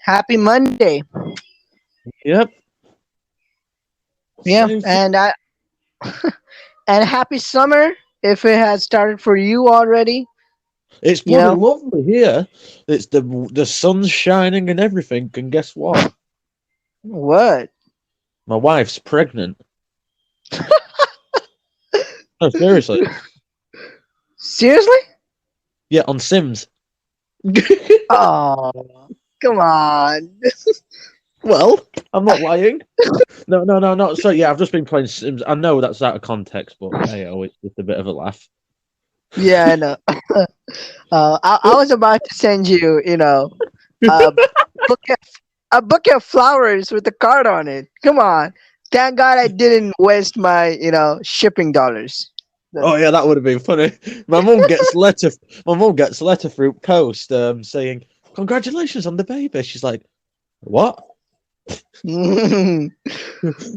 Happy Monday. Yep. Yeah, Same thing. and happy summer if it has started for you already. It's You bloody know lovely here. It's the sun's shining and everything. And guess what? what? My wife's pregnant. No, seriously. Seriously? Yeah, on Sims. Oh, come on. Well, I'm not lying. No, no, no, no. So yeah, I've just been playing Sims. I know that's out of context, but hey, oh, it's just a bit of a laugh. Yeah, I know. I was about to send you, a bouquet, a bouquet of flowers with a card on it. Come on. Thank God I didn't waste my, shipping dollars. Oh yeah, that would have been funny. My mum gets a letter through post saying, "Congratulations on the baby." She's like, "What?" No,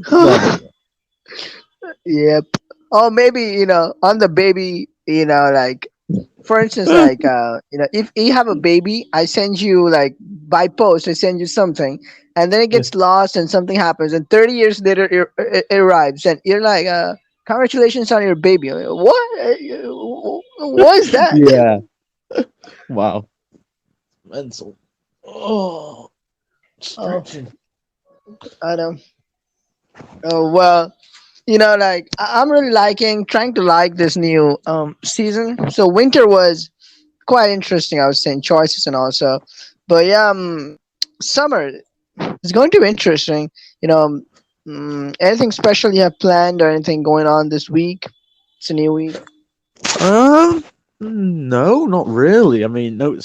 but Yep. Oh, maybe, on the baby, like, for instance, yeah. like, if you have a baby, I send you, like, by post, I send you something, and then it gets lost and something happens, and 30 years later it arrives, and you're like, congratulations on your baby. I'm like, what? What is that? Yeah. Wow. Mental. Oh, Oh, stretching. I don't. Oh, well, like, I'm really trying to like this new season. So winter was quite interesting. I was saying choices and also, but yeah, summer is going to be interesting. You know, anything special you have planned or anything going on this week? It's a new week. Um, no, not really. I mean, no,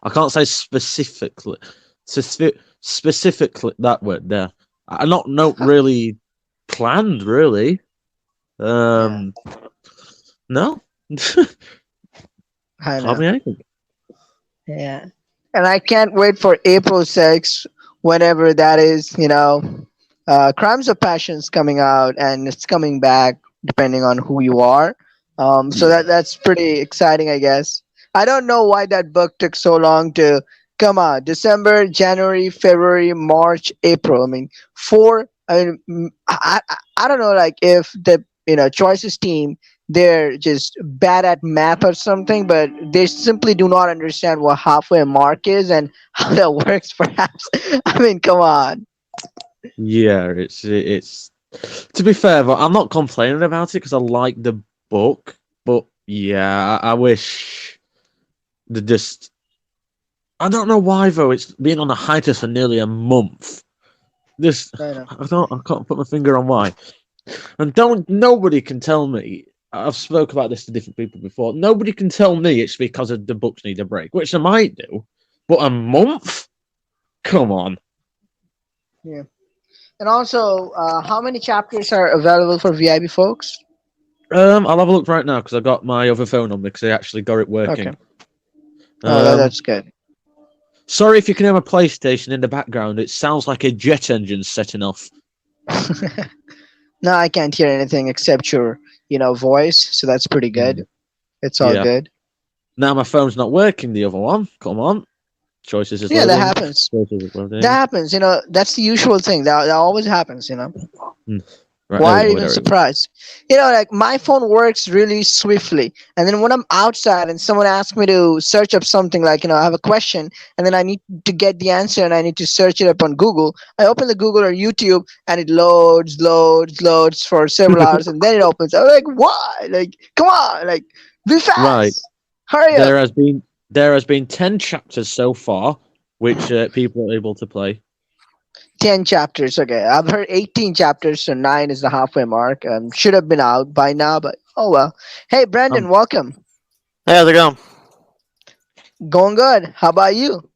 I can't say specifically that word there. I not really planned, really. Yeah, Um, no, I can't know. be anything. Yeah, and I can't wait for April 6th, whenever that is. Crimes of Passion's coming out and it's coming back depending on who you are. So Yeah. that's pretty exciting, I guess. I don't know why that book took so long to come out. December, January, February, March, April. I mean, four. I mean, I don't know, like, if the choices team, they're just bad at math or something, but they simply do not understand what halfway mark is and how that works. Perhaps. I mean, come on. Yeah, it's. To be fair, but I'm not complaining about it because I like the book. But yeah, I wish the just. I don't know why though. It's been on a hiatus for nearly a month. This I know. I can't put my finger on why. And don't nobody can tell me. I've spoke about this to different people before. Nobody can tell me it's because of the books need a break, which they might do. But a month? Come on. Yeah. And also, how many chapters are available for VIP folks? I'll have a look right now because I got my other phone on me because I actually got it Okay. working. Oh, Um, that's good. sorry if you can hear my PlayStation in the background. It sounds like a jet engine setting off. No, I can't hear anything except your, voice. So that's pretty good. Mm, It's all yeah. good. Now my phone's not working. The other one. Come on. Choices is Yeah, that loading. happens. Choices is That loading. happens. That's the usual thing. That always happens. Mm, right, there we Why are you go. even There we go. surprised? Like, my phone works really swiftly. And then when I'm outside and someone asks me to search up something, like, I have a question and then I need to get the answer and I need to search it up on Google, I open the Google or YouTube and it loads for several hours and then it opens. I'm like, why? Like, come on, like, be Right. fast. Hurry up. There has been 10 chapters so far, which people are able to play. 10 chapters. Okay. I've heard 18 chapters, so 9 is the halfway mark. Should have been out by now, but oh well. Hey, Um, Brandon, welcome. Hey, how's it going? Going good. How about you?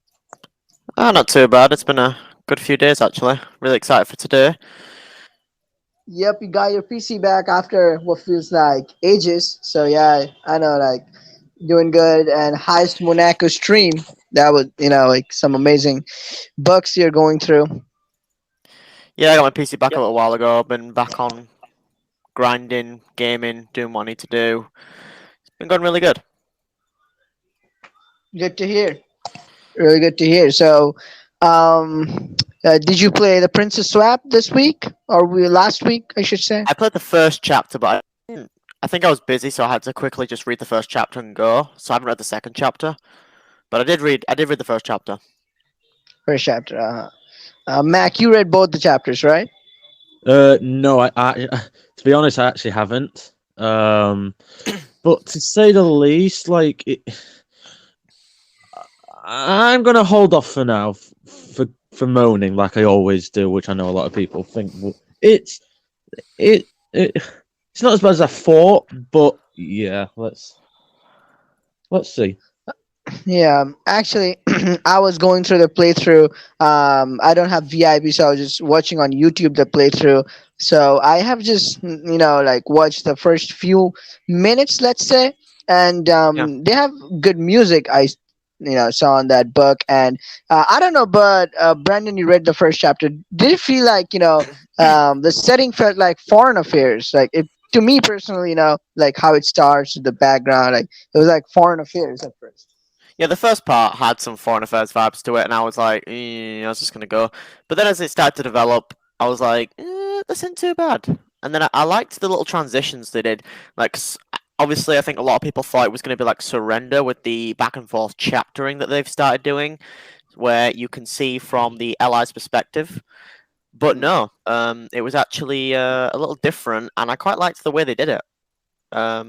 Not too bad. It's been a good few days actually. Really excited for today. Yep, you got your PC back after what feels like ages. So yeah, I know, like, doing good. And Heist Monaco stream. That was, like, some amazing bugs you're going through. Yeah, I got my PC back a little while ago. I've been back on grinding, gaming, doing what I need to do. It's been going really good. Good to hear. Really good to hear. So, did you play the Princess Swap this week or last week? I should say. I played the first chapter, but I think I was busy, so I had to quickly just read the first chapter and go. So I haven't read the second chapter, but I did read the first chapter. First chapter. Mac, you read both the chapters, right? No, I to be honest, I actually haven't. But to say the least, I'm gonna hold off for now for moaning like I always do, which I know a lot of people think. It's it, it it's not as bad as I thought, but yeah, let's see. Yeah, actually, I was going through the playthrough. I don't have VIP, so I was just watching on YouTube the playthrough. So I have just like watched the first few minutes, let's say, and Yeah. they have good music. Saw on that book, and I don't know, but Brandon, you read the first chapter. Did it feel like the setting felt like foreign affairs? Like it to me personally, like how it starts, the background, like it was like foreign affairs at first. Yeah, the first part had some foreign affairs vibes to it, and I was like, I was just gonna go. But then as it started to develop, I was like, this isn't too bad. And then I liked the little transitions they did. Like, obviously, I think a lot of people thought it was gonna be like Surrender with the back and forth chaptering that they've started doing, where you can see from the allies' perspective. But no, it was actually a little different, and I quite liked the way they did it. I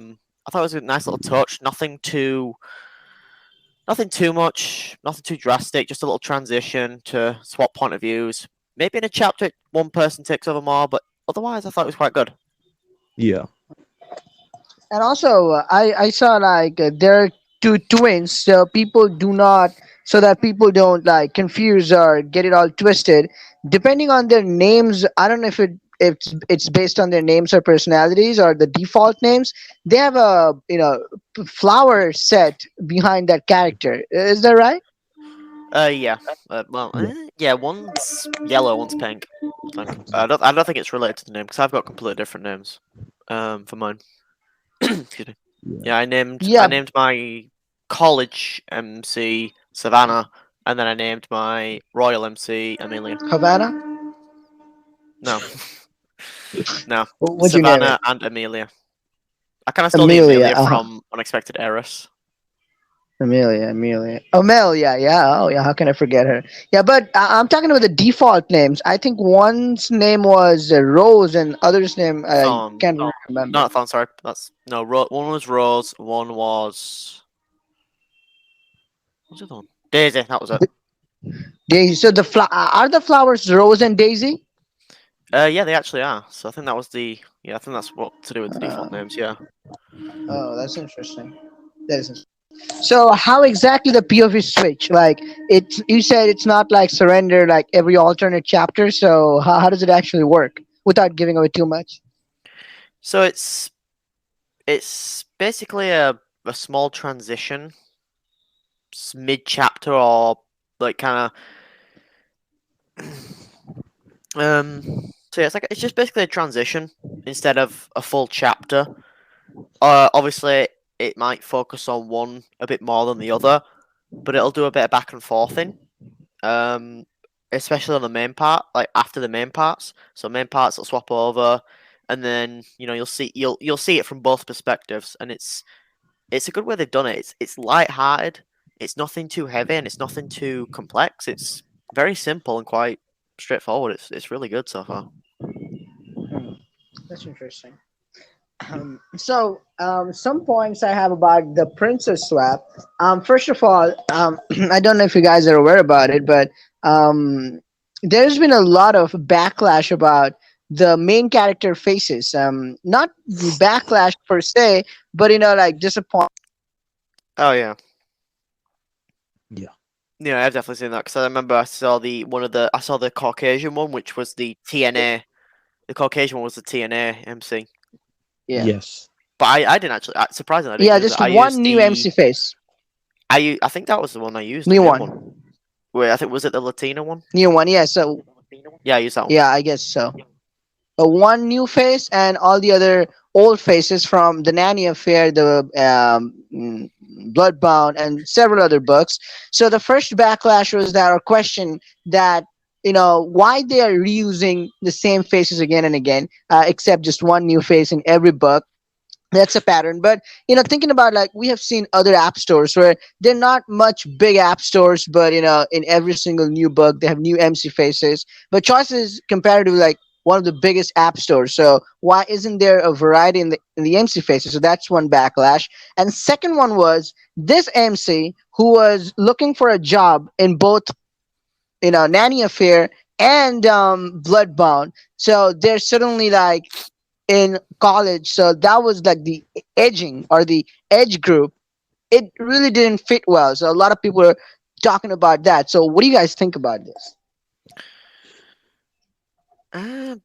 thought it was a nice little touch. Nothing too much, nothing too drastic, just a little transition to swap point of views. Maybe in a chapter one person takes over more, but otherwise I thought it was quite good. Yeah, And also, I saw like there are two twins, so that people don't like confuse or get it all twisted. Depending on their names, I don't know if it's based on their names or personalities or the default names. They have a flower set behind that character. Is that right? Yeah. Well, yeah, yeah. One's yellow, one's pink. I think. I don't think it's related to the name because I've got completely different names. For mine. Excuse me. yeah. Yeah, I Yeah, named my college MC Savannah, and then I named my royal MC Amelia. Havana. No, no, What'd you name it? Savannah and Amelia. I kind of stole the Amelia. Amelia Uh huh. from Unexpected Heiress. Amelia, yeah. Oh, yeah. How can I forget her? Yeah, but I'm talking about the default names. I think one's name was Rose, and other's name I Thorn. can't No, remember. not Thorn. Sorry, that's no. One was Rose. One was what's the other one? Daisy. That was it. Daisy. So are the flowers Rose and Daisy? Yeah, they actually are. So I think that was the. Yeah, I think that's what to do with the default Uh, names. Yeah. oh, that's interesting. That is interesting. So how exactly the POV switch? Like you said it's not like Surrender, like every alternate chapter. So how does it actually work without giving away too much? So it's basically a small transition, mid chapter or like kind of So yeah, it's just basically a transition instead of a full chapter. Obviously, it might focus on one a bit more than the other, but it'll do a bit of back and forthing. Um, Especially on the main part, like after the main parts. So main parts will swap over, and then you'll see it from both perspectives, and it's a good way they've done it. It's light-hearted. It's nothing too heavy, and it's nothing too complex. It's very simple and quite straightforward. It's really good so far. Hmm, that's interesting. Some points I have about the Princess Swap. First of all, I don't know if you guys are aware about it, but there's been a lot of backlash about the main character faces. Not backlash per se, but like disappointment. Oh yeah, Yeah. yeah, I've definitely seen that because I remember I saw the Caucasian one, which was the TNA. The Caucasian one was the TNA MC, Yeah, Yes. but I didn't actually. Surprisingly, I didn't yeah, use it. just I one used new MC face, I think that was the one I used, the new new one, one. Wait, I think was it the Latina one? new one. Yeah, so Yeah, I used that one. yeah, I guess so. One new face and all the other old faces from the nanny affair, the Bloodbound, and several other books. So the first backlash was that, or question that, why they are reusing the same faces again and again, except just one new face in every book. That's a pattern. But thinking about, like, we have seen other app stores where they're not much big app stores, but in every single new book they have new MC faces. But Choice is compared to, like, one of the biggest app stores, so why isn't there a variety in the MC faces? So that's one backlash. And second one was this MC who was looking for a job in both, Nanny Affair and Bloodbound. So they're suddenly, like, in college. So that was like the edging or the edge group. It really didn't fit well. So a lot of people are talking about that. So what do you guys think about this? Uh,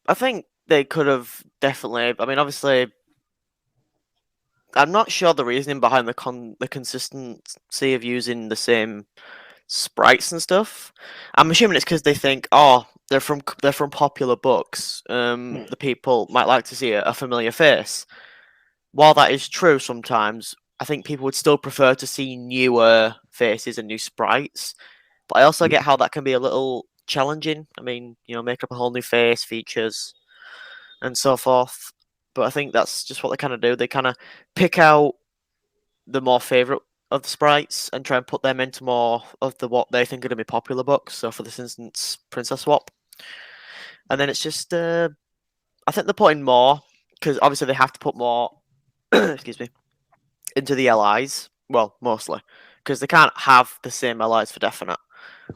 I think they could have definitely. I mean, obviously, I'm not sure the reasoning behind the consistency of using the same sprites and stuff. I'm assuming it's because they think, oh, they're from popular books. The people might like to see a familiar face. While that is true sometimes, I think people would still prefer to see newer faces and new sprites. But I also get how that can be a little challenging. I mean, make up a whole new face, features, and so forth. But I think that's just what they kind of do. They kind of pick out the more favorite of the sprites and try and put them into more of the what they think are going to be popular books. So for this instance, Princess Swap, and then it's just I think they're putting more because obviously they have to put more. Excuse me, into the LIs. Well, mostly because they can't have the same LIs for definite.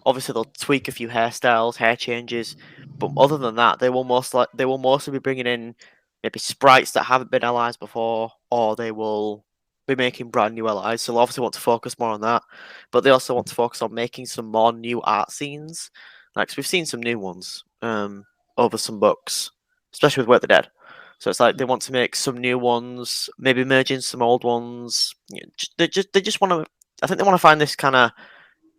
Obviously, they'll tweak a few hairstyles, hair changes, but other than that, they will mostly be bringing in maybe sprites that haven't been LIs before, or they will be making brand new LIs. So they'll obviously want to focus more on that, but they also want to focus on making some more new art scenes. Like, 'cause we've seen some new ones over some books, especially with Work the Dead. So it's like they want to make some new ones, maybe merge in some old ones. They just want to. I think they want to find this kind of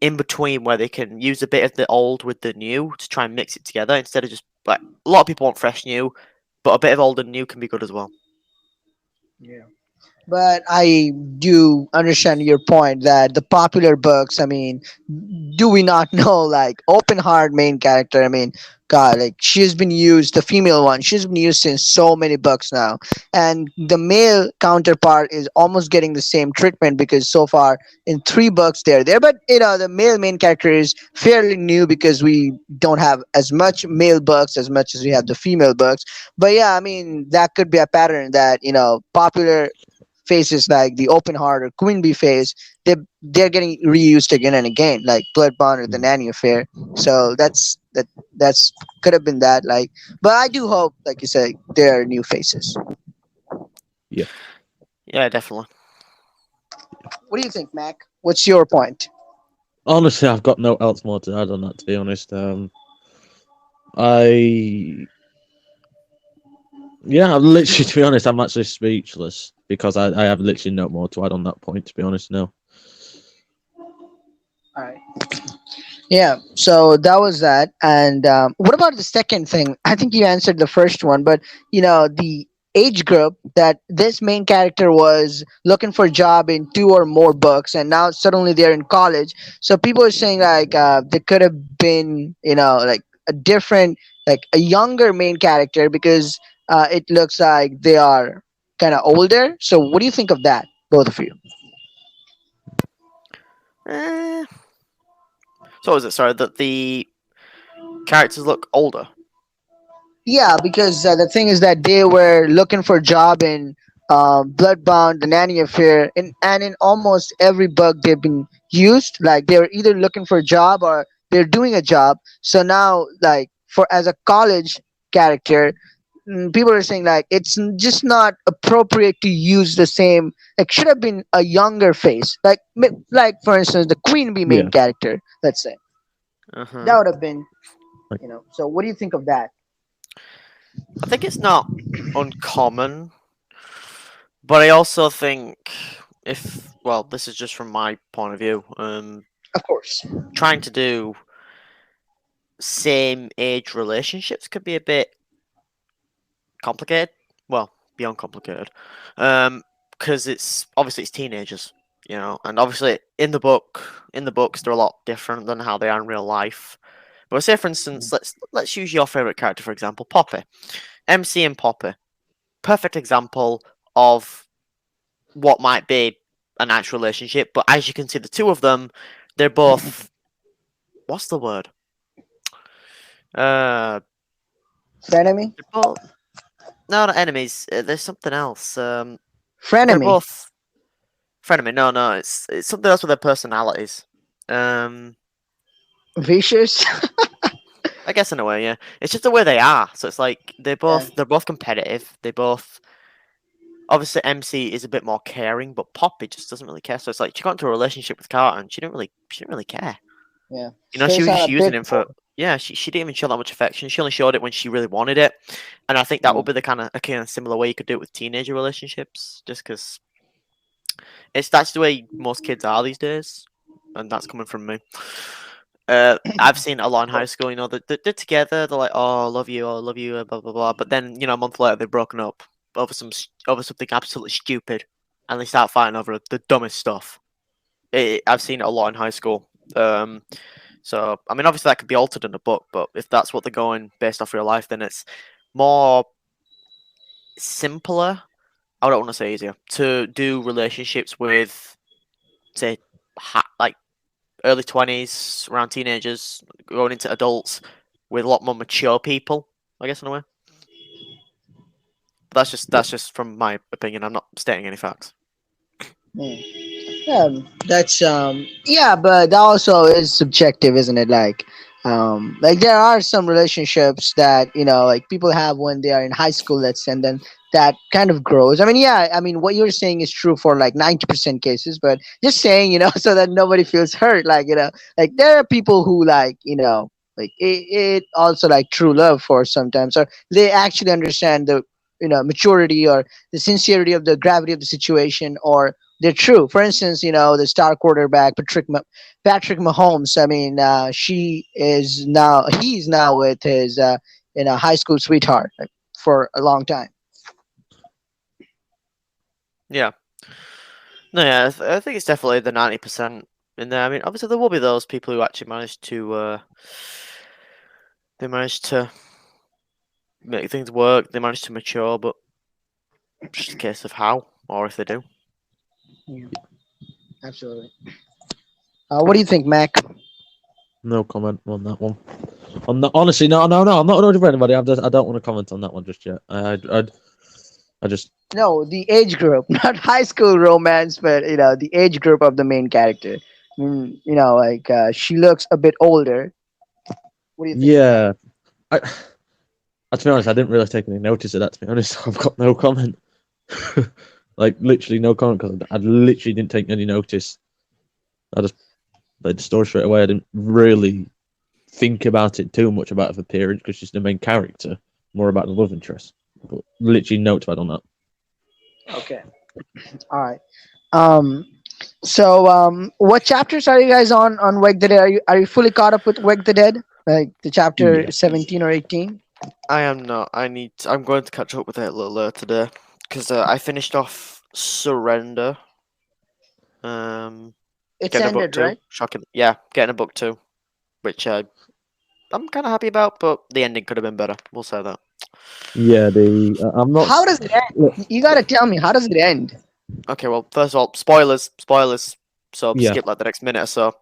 in between where they can use a bit of the old with the new to try and mix it together instead of just like a lot of people want fresh new, but a bit of old and new can be good as well. Yeah. But I do understand your point that the popular books, I mean, do we not know, like, Open Heart main character? I mean, God, like, she's been used, the female one, she's been used in so many books now. And the male counterpart is almost getting the same treatment because so far in three books they're there. But, the male main character is fairly new because we don't have as much male books as much as we have the female books. But yeah, I mean, that could be a pattern that, popular faces like the Open Heart or Queen Bee face, they're getting reused again and again, like Bloodbound or the Mm. Nanny Affair. So that's could have been that. Like, but I do hope, like you said, there are new faces. Yeah. Yeah, definitely. What do you think, Mac? What's your point? Honestly, I've got no else more to add on that. To be honest, I yeah, I'm literally to be honest, I'm actually speechless because I have literally no more to add on that point. To be honest, no. All right. Yeah, so that was that. And what about the second thing? I think you answered the first one, but the age group that this main character was looking for a job in two or more books, and now suddenly they're in college. So people are saying, like, there could have been, like, a different, like a younger main character because it looks like they are kind of older. So what do you think of that, both of you? Eh, so what was it? Sorry, that the characters look older. Yeah, because the thing is that they were looking for a job in Bloodbound, the Nanny Affair, and in almost every book they've been used. Like, they were either looking for a job or they're doing a job. So now, like, for as a college character, people are saying, like, it's just not appropriate to use the same. Like, should have been a younger face. Like for instance, the Queen Bee main Yeah. character. Let's say that Uh-huh. would have been. Like, So what do you think of that? I think it's not uncommon, but I also think if well, this is just from my point of view. Of course. Trying to do same age relationships could be a bit complicated. Well, beyond complicated. because it's obviously it's teenagers, you know, and obviously in the books they're a lot different than how they are in real life. But say for instance, let's use your favorite character for example, Poppy, MC and Poppy, perfect example of what might be a nice relationship. But as you can see, the two of them, they're both what's the word? Uh, Frenemy? they're both no, not enemies. There's something else. They're Frenemy. both frenemy. No, no, it's something else with their personalities. Um, Vicious? I guess in a way, yeah. It's just the way they are. So it's like Yeah. they're both competitive. They both obviously MC is a bit more caring, but Poppy just doesn't really care. So it's like she got into a relationship with Carter and she didn't really care. Yeah. You know, she Stays was on just a using bit him for yeah. She didn't even show that much affection. She only showed it when she really wanted it, and I think that more. would be the kind of a kind of similar way you could do it with teenager relationships, just because that's the way most kids are these days, and that's coming from me. I've seen a lot in high school. You know, they're together. They're like, "Oh, I love you. Oh, I love you." Blah blah blah. But then, you know, a month later, they've broken up over over something absolutely stupid, and they start fighting over the dumbest stuff. I've seen it a lot in high school. So I mean, obviously that could be altered in the book, but if that's what they're going based off real life, then it's more simpler. I don't want to say easier to do relationships with, say, like early 20s, around teenagers, going into adults with a lot more mature people, I guess in a way. But that's just from my opinion. I'm not stating any facts. Hmm. Yeah, that's yeah, but that also is subjective, isn't it? Like there are some relationships that like people have when they are in high school, let's say, and then that kind of grows. I mean, yeah, I mean what you're saying is true for like 90% cases, but just saying, so that nobody feels hurt. Like like there are people who like like it also like true love for sometimes, or they actually understand the maturity or the sincerity of the gravity of the situation, or they're true. For instance, the star quarterback Patrick Mahomes. I mean, he's now with his high school sweetheart like, for a long time. Yeah. No, yeah, I think it's definitely the 90% in there. I mean, obviously there will be those people who actually manage to make things work. They manage to mature, but it's just a case of how or if they do. Yeah, absolutely. What do you think, Mac? No comment on that one. Honestly, no, no, no. I'm not ordered for anybody. I don't want to comment on that one just yet. I just No, the age group, not high school romance, but the age group of the main character. Like she looks a bit older. What do you think? yeah. I, to be honest, I didn't really take any notice of that. To be honest, I've got no comment. Like literally no comment because I literally didn't take any notice. I just played the story straight away. I didn't really think about it too much about her appearance because she's the main character, more about the love interest. But literally notified on that. Okay. All right. Um. So, what chapters are you guys on Wake the Dead? Are you fully caught up with Wake the Dead? Like the chapter Yeah. 17 or 18? I am not. I'm going to catch up with it a little later today because I finished off Surrender. It's Getting a book ended, two. right? Shocking. Yeah, getting a book two, which I'm kind of happy about, but the ending could have been better. We'll say that. Yeah, I'm not. How does it Look, end? You gotta tell me. How does it end? Okay, well, first of all, spoilers. So yeah, skip like the next minute or so.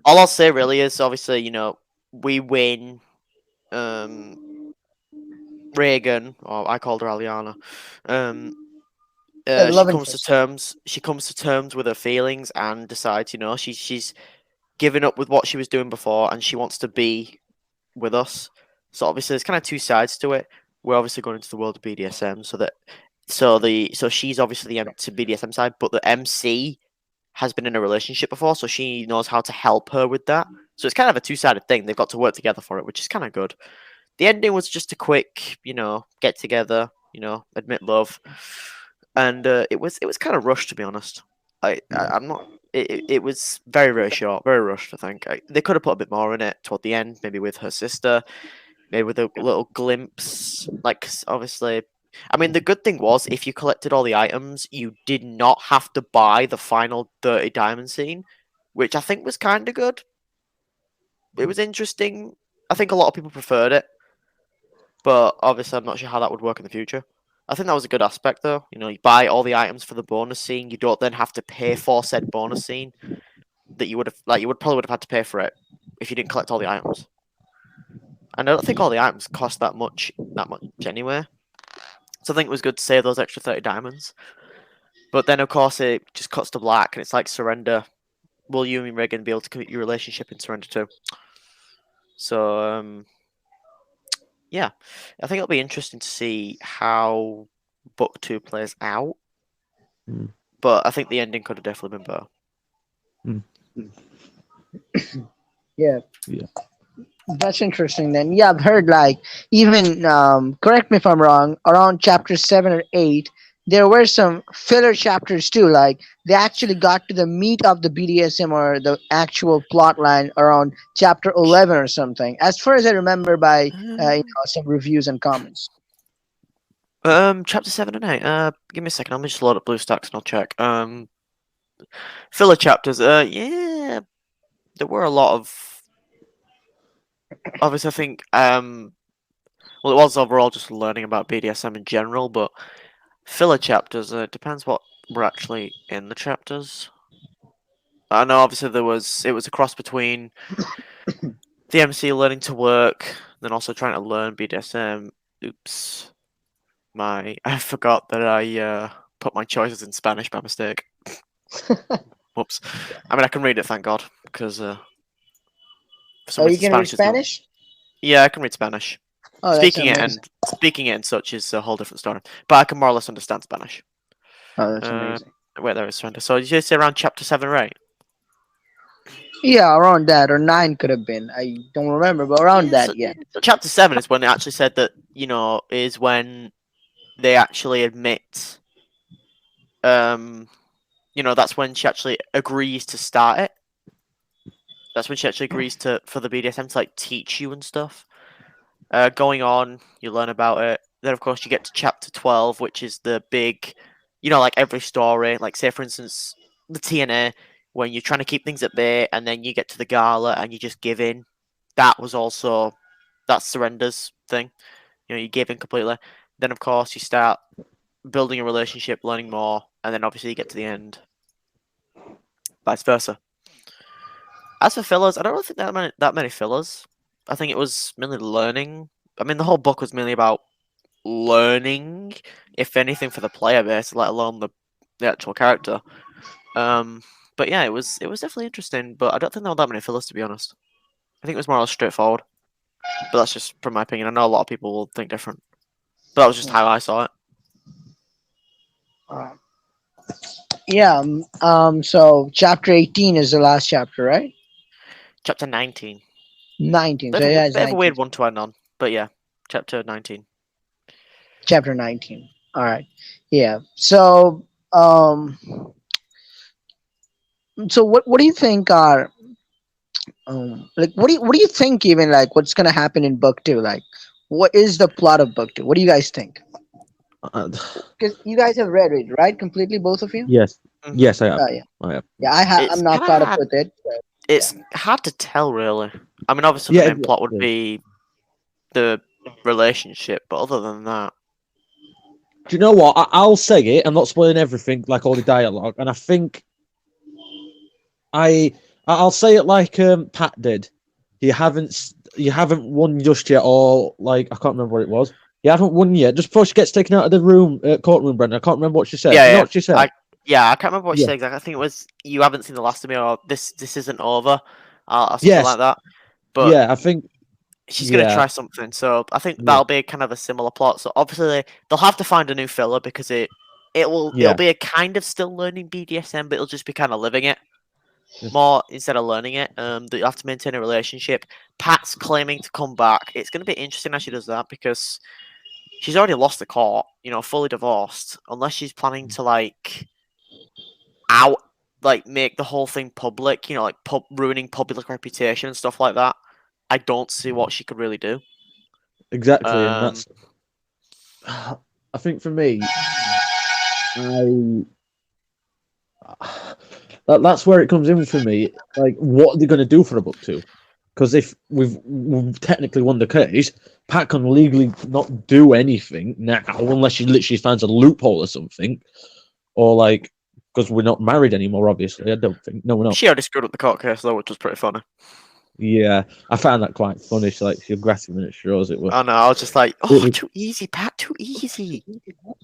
All I'll say really is obviously we win. Reagan, or I called her Aliana. Um, Yeah, the she love comes to interest. terms. She comes to terms with her feelings and decides, she's given up with what she was doing before, and she wants to be with us. So obviously, there's kind of two sides to it. We're obviously going into the world of BDSM, so she's obviously the to BDSM side, but the MC has been in a relationship before, so she knows how to help her with that. So it's kind of a two-sided thing. They've got to work together for it, which is kind of good. The ending was just a quick, get together, admit love, and it was kind of rushed to be honest. I'm not. It was very short, very rushed. I think they could have put a bit more in it toward the end, maybe with her sister, maybe with a little glimpse. Like 'cause obviously, I mean, the good thing was if you collected all the items, you did not have to buy the final Dirty Diamond scene, which I think was kind of good. It was interesting. I think a lot of people preferred it, but obviously, I'm not sure how that would work in the future. I think that was a good aspect, though. You know, you buy all the items for the bonus scene. You don't then have to pay for said bonus scene that you would have, like, probably would have had to pay for it if you didn't collect all the items. And I don't think all the items cost that much anyway. So I think it was good to save those extra 30 diamonds. But then, of course, it just cuts to black, and it's like Surrender. Will you and Regan be able to commit your relationship in Surrender 2? So, yeah, I think it'll be interesting to see how Book 2 plays out. Mm. But I think the ending could have definitely been better. Yeah. Yeah. That's interesting then. Yeah, I've heard like even correct me if I'm wrong, around chapter 7 or 8 there were some filler chapters too, like they actually got to the meat of the BDSM or the actual plot line around chapter 11 or something, as far as I remember by some reviews and comments. Chapter 7 and 8. Give me a second. Let me just load up BlueStacks and I'll check. Filler chapters. Yeah, there were a lot of. Obviously, I think. Well, it was overall just learning about BDSM in general, but filler chapters. It depends what were actually in the chapters. I know, obviously, it was a cross between the MC learning to work, then also trying to learn BDSM. Oops, I forgot that I put my choices in Spanish by mistake. Whoops. I mean, I can read it, thank God, because for some Oh, you reason can read Spanish is not. Spanish? Yeah, I can read Spanish. Oh, that's Speaking it amazing. and speaking it and such is a whole different story. But I can more or less understand Spanish. Oh, that's Uh, amazing. Wait, there is surrender. So did you say around chapter 7 or 8? Yeah, around that or 9 could have been. I don't remember, but around Yeah, that, yeah. so chapter 7 is when they actually said that, is when they actually admit, that's when she actually agrees to start it. That's when she actually agrees for the BDSM to like teach you and stuff. Going on, you learn about it. Then of course you get to chapter 12, which is the big, like every story. Like say for instance, the TNA, when you're trying to keep things at bay, and then you get to the gala and you just give in. That's Surrender's thing. You give in completely. Then of course you start building a relationship, learning more, and then obviously you get to the end. Vice versa. As for fillers, I don't really think that many fillers. I think it was mainly learning. I mean, the whole book was mainly about learning, if anything, for the player base, let alone the actual character. But yeah, it was definitely interesting. But I don't think there were that many fillers, to be honest. I think it was more or less straightforward. But that's just from my opinion. I know a lot of people will think different. But that was just how I saw it. Yeah. So chapter 18 is the last chapter, right? Chapter 19. 19. Bit So of, yeah, a, it's bit of a 19. weird one to end on. But yeah, chapter 19. Chapter 19. All right. Yeah. So what do you think are like what do you think even like what's gonna happen in book 2? Like what is the plot of book 2? What do you guys think? Uh, Because you guys have read it, right? Completely, both of you? yes, Mhm. yes, I have. Oh yeah. I have. Yeah, It's I'm not kind of caught up hard. with it. It's hard to tell, really. I mean, obviously Yeah, the main plot would exactly. be the relationship, but other than that, Do you know what? I'll say it. I'm not spoiling everything, like all the dialogue, and I think I'll say it like Pat did. You haven't won just yet, or like I can't remember what it was. You haven't won yet. Just before she gets taken out of the room, courtroom, Brendan. I can't remember what she said. yeah, You know yeah. what she said? I can't remember what she Yeah. said exactly. I think it was you haven't seen the last of me, or this isn't over, or something Yes. like that. But Yeah. I think. she's gonna Yeah. try something, so I think Yeah. that'll be kind of a similar plot. So obviously they'll have to find a new filler because it'll Yeah. be a kind of still learning BDSM, but it'll just be kind of living it Yeah. more instead of learning it. That you have to maintain a relationship. Pat's claiming to come back. It's gonna be interesting how she does that because she's already lost the court, fully divorced. Unless she's planning to out make the whole thing public, ruining public reputation and stuff like that. I don't see what she could really do. Exactly, and Um, that's. I think for me, I that's where it comes in for me. Like, what are they going to do for a book two? Because if we've technically won the case, Pat can legally not do anything now unless she literally finds a loophole or something, or like because we're not married anymore. Obviously, I don't think. No, we're not. She already screwed up the court case though, which was pretty funny. Yeah, I found that quite funny. She grasping at straws. It was. I know. I was just like, It oh, was- too easy, Pat, too easy.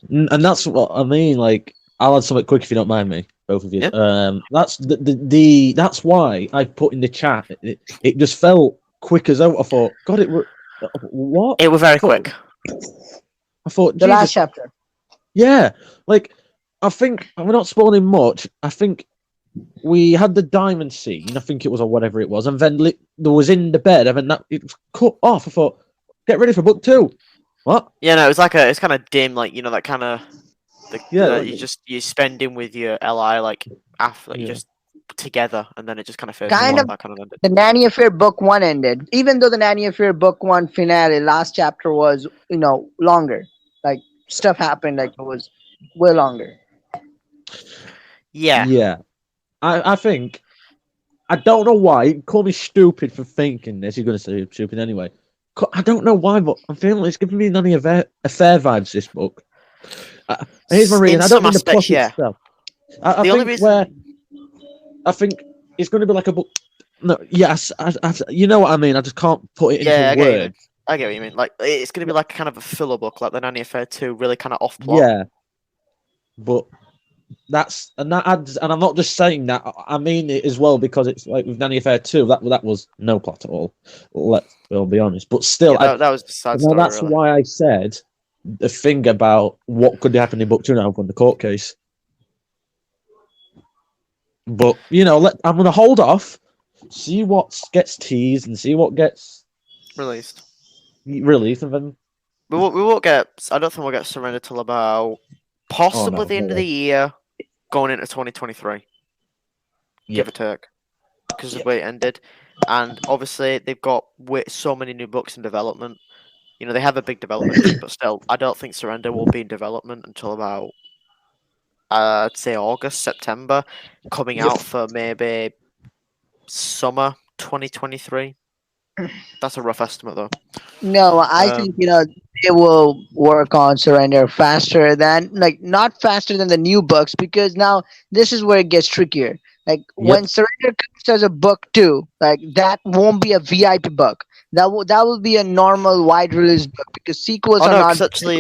And that's what I mean. Like, I'll add something quick if you don't mind me, both of you. Yeah. That's the that's why I put in the chat. It just felt quick as out. I thought, God, it were what? It was very I thought- quick. I thought, The last Jesus, chapter. yeah. Like, I think we're not spoiling much. I think we had the diamond scene. I think it was or whatever it was, and then there was in the bed, and then that it was cut off. I thought, get ready for book two. What? Yeah, no, it's kind of dim, like that kind of Yeah, you're spending with your Li like after Yeah. just together, and then it just kind of fades Kind away, of- that kind of ended. The Nanny Affair book one ended. Even though the Nanny Affair book one finale, last chapter was, longer. Like stuff happened, like it was way longer. Yeah, Yeah. I think I don't know why. Call me stupid for thinking this. You're going to say I'm stupid anyway. I don't know why, but I'm feeling it's giving me Nanny Affair vibes. This book. Here's my In reading. I some don't mean the aspects, plot yeah. itself. I The only think reason- I think it's going to be like a book. No, yes, you know what I mean. I just can't put it into Yeah, I get what you mean. words. I get what you mean. Like it's gonna be like kind of a filler book, like the Nanny Affair 2, really kind of off plot. Yeah, but that adds, and I'm not just saying that. I mean it as well because it's like with Nanny Affair 2, that was no plot at all. Let's be honest, but still, Yeah, that was the side no, story. that's Really. why I said the thing about what could happen in book two now from the court case. But I'm going to hold off, see what gets teased, and see what gets Released. released, and then We won't get. I don't think we'll get Surrender till about possibly the end of no. the year, going into 2023. Yeah. Give or take, because of the way it ended, and obviously they've got so many new books in development. They have a big development team, but still, I don't think Surrender will be in development until about I'd say August, September, coming Yep. out for maybe summer 2023. That's a rough estimate, though. No, I think they will work on Surrender faster than not faster than the new books, because now this is where it gets trickier. Like when Surrender comes as a book two, like that won't be a VIP book. That will be a normal wide release book, because sequels Oh are no, not. because actually,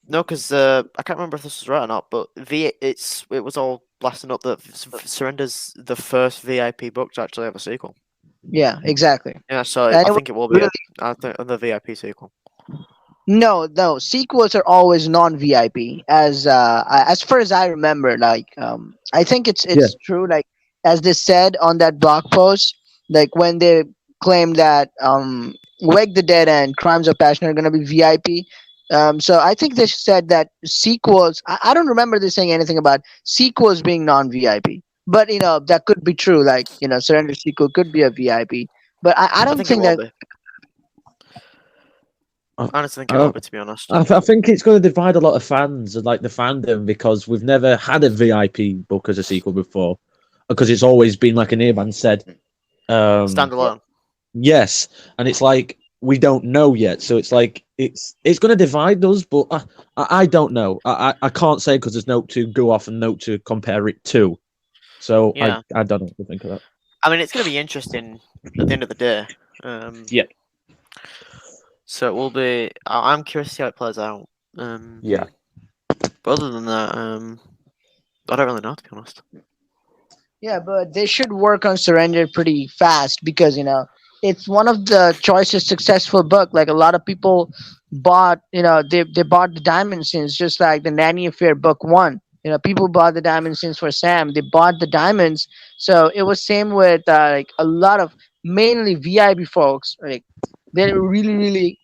no, because I can't remember if this was right or not, but it was all blasting up that Surrender's the first VIP book to actually have a sequel. Yeah, exactly. Yeah, so And I it think it will be really- the VIP sequel. No, sequels are always non-VIP. As far as I remember, I think it's Yeah. true. Like as they said on that blog post, like when they claimed that Wake the Dead and Crimes of Passion are gonna be VIP. So I think they said that sequels. I don't remember they saying anything about sequels being non-VIP, but that could be true. Like Surrender sequel could be a VIP, but I don't think it will that. be. I honestly think it Uh, will be, to be honest. I think it's going to divide a lot of fans and like the fandom because we've never had a VIP book as a sequel before, because it's always been like Earman said, Standalone. yes, and it's like we don't know yet, so it's like it's going to divide us, but I don't know. I can't say because there's no to go off and no to compare it to, so Yeah. I don't know what to think of that. I mean, it's going to be interesting at the end of the day. Yeah. So it will be. I'm curious to see how it plays out. Yeah. But other than that, I don't really know, to be honest. Yeah, but they should work on Surrender pretty fast, because it's one of the choicest successful book. Like a lot of people bought, they bought the Diamond Sins, just like the Nanny Affair book one. People bought the Diamond Sins for Sam. They bought the diamonds. So it was same with like a lot of mainly VIP folks. Like they really, really,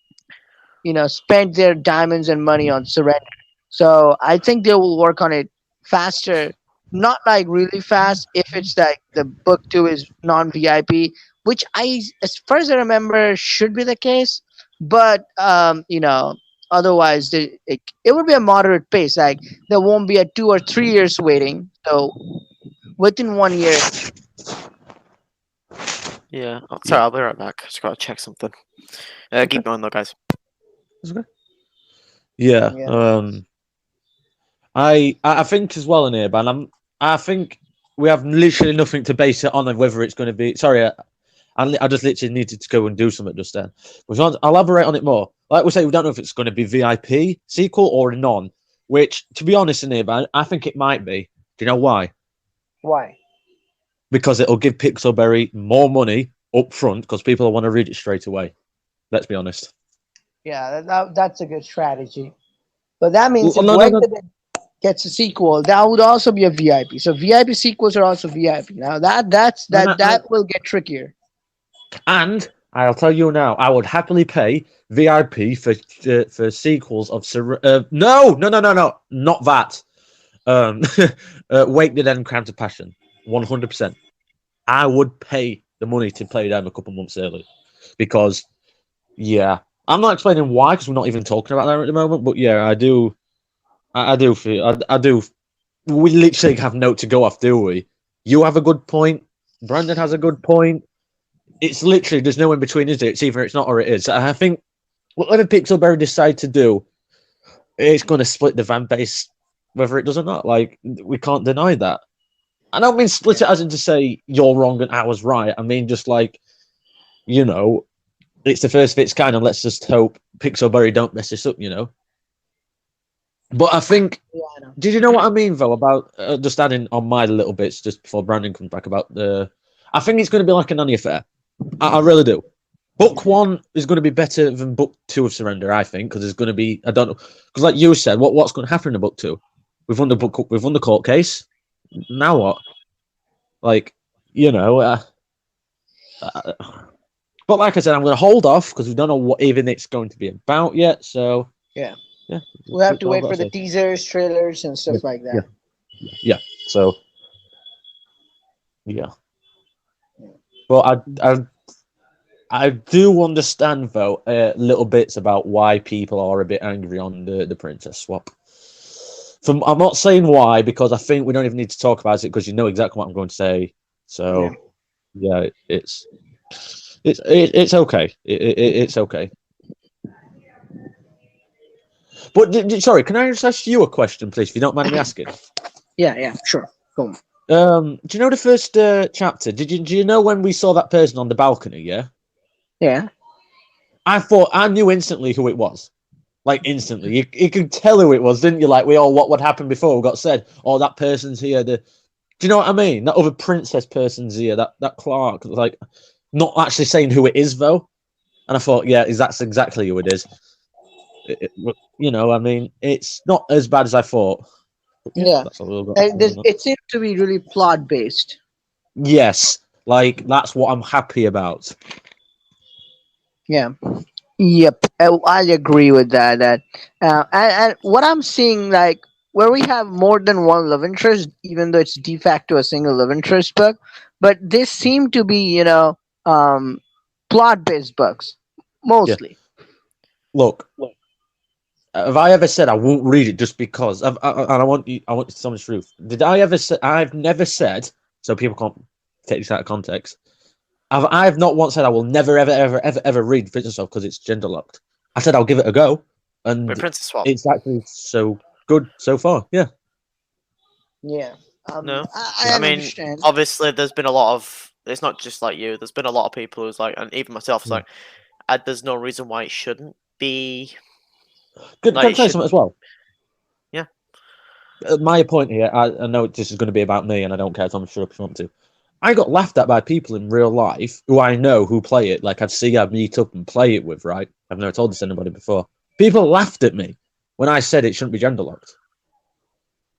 spent their diamonds and money on Surrender. So I think they will work on it faster, not like really fast if it's like the book two is non-VIP, which as far as I remember should be the case. But Otherwise, it would be a moderate pace. Like there won't be a 2 or 3 years waiting. So within 1 year, Yeah. Oh, sorry, I'll be right back. Just gotta check something. Keep going though, guys. That's okay. Yeah. yeah, I think as well in here, man. I think we have literally nothing to base it on of whether it's going to be. Sorry, I just literally needed to go and do something just then. But I'll elaborate on it more. Like we say, we don't know if it's going to be VIP sequel or non. Which, to be honest, in here, man, I think it might be. Do you know why? why? Because it'll give Pixelberry more money up front because people will want to read it straight away. Let's be honest. Yeah, that's a good strategy. But that means Well, if no, no, no. Wake gets a sequel, that would also be a VIP. So VIP sequels are also VIP. Now No, no, that will get trickier. And I'll tell you now, I would happily pay VIP for sequels of no, not that. Wake the Dead and Crimes of Passion, 100%. I would pay the money to play them a couple months early, because yeah, I'm not explaining why because we're not even talking about that at the moment. But yeah, I do. I do feel. I do. We literally have no to go off, do we? You have a good point. Brandon has a good point. It's literally there's no in between, is there? It's either it's not or it is. I think whatever Pixelberry decide to do, it's going to split the fan base, whether it does or not. Like we can't deny that. I don't mean split it as in to say you're wrong and I was right. I mean just like, you know, it's the first of its kind, and let's just hope Pixelberry don't mess this up, you know. But I think, Yeah, I know. did you know what I mean though about just adding on my little bits just before Brandon comes back about the? I think it's going to be like an Annie affair. I really do. Book one is going to be better than book two of Surrender, I think, because there's going to be I don't know because like you said, what's going to happen in book two? We've won the court case. Now what? Like, you know. Uh, but like I said, I'm going to hold off because we don't know what even it's going to be about yet. So Yeah. yeah, We have to all wait I've got for to the say. teasers, trailers, and stuff like that. Yeah. So yeah, but I do understand though little bits about why people are a bit angry on the princess swap. I'm not saying why because I think we don't even need to talk about it because you know exactly what I'm going to say. So yeah, it's okay. It's okay. But sorry, can I just ask you a question, please, if you don't mind me asking? Yeah, sure. Go on. Do you know the first chapter? Do you know when we saw that person on the balcony? Yeah, Yeah. I knew instantly who it was. Like instantly, you could tell who it was, didn't you? Like what happened before we got said. Oh, that person's here. Do you know what I mean? That other princess person's here. That Clark, like, not actually saying who it is though. And I thought, yeah, that's exactly who it is. You know, I mean, it's not as bad as I thought. But yeah, Yeah. that's a little bit. It seems to be really plot based. Yes, like that's what I'm happy about. Yeah. Yep. I agree with that. And what I'm seeing, like, where we have more than one love interest, even though it's de facto a single love interest book, but they seem to be, plot based books mostly. Look, have I ever said I won't read it just because? And I want you to tell me the truth. Did I ever say? I've never said, so people can't take this out of context. I've not once said I will never ever read Princess Swap because it's gender locked. I said I'll give it a go, and Wait, Princess Swap. it's actually so good so far. Yeah. Yeah. No. I I mean, understand. obviously, there's been a lot of. It's not just like you. There's been a lot of people who's like, and even myself, it's Yeah. like, there's no reason why it shouldn't be. Can Like, I tell you something as well? Yeah. My point here, I know this is going to be about me, and I don't care. Tom, shut up if you want to. I got laughed at by people in real life who I know who play it. Like I'd meet up and play it with. Right? I've never told this to anybody before. People laughed at me when I said it shouldn't be gender locked.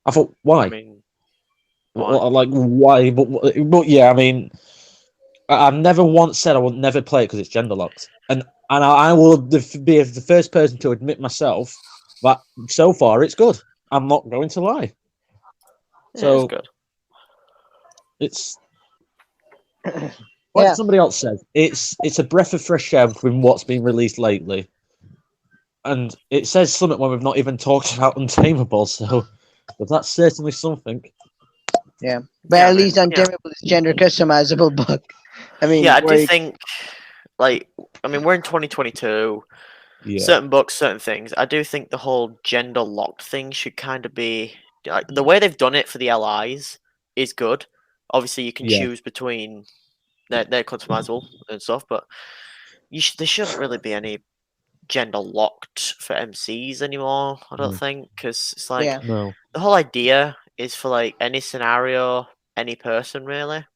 I thought, why? I mean, why? Like why? But yeah, I mean, I've never once said I will never play it because it's gender locked, and I will be the first person to admit myself that so far it's good. I'm not going to lie. Yeah, So it's good. it's like Yeah. somebody else said. It's a breath of fresh air from what's been released lately. and it says something when we've not even talked about Untamable. So that's certainly something. Yeah, but Yeah, I at mean, least Untamable is gender customizable book. I yeah, mean, I do where think, like, I mean, we're in 2022. Yeah, Certain books, certain things. I do think the whole gender locked thing should kind of be like the way they've done it for the LIs is good. Obviously, you can yeah. choose between they're customizable and stuff, but there shouldn't really be any gender locked for MCs anymore. I don't No, think because it's like yeah, no. the whole idea is for like any scenario, any person really.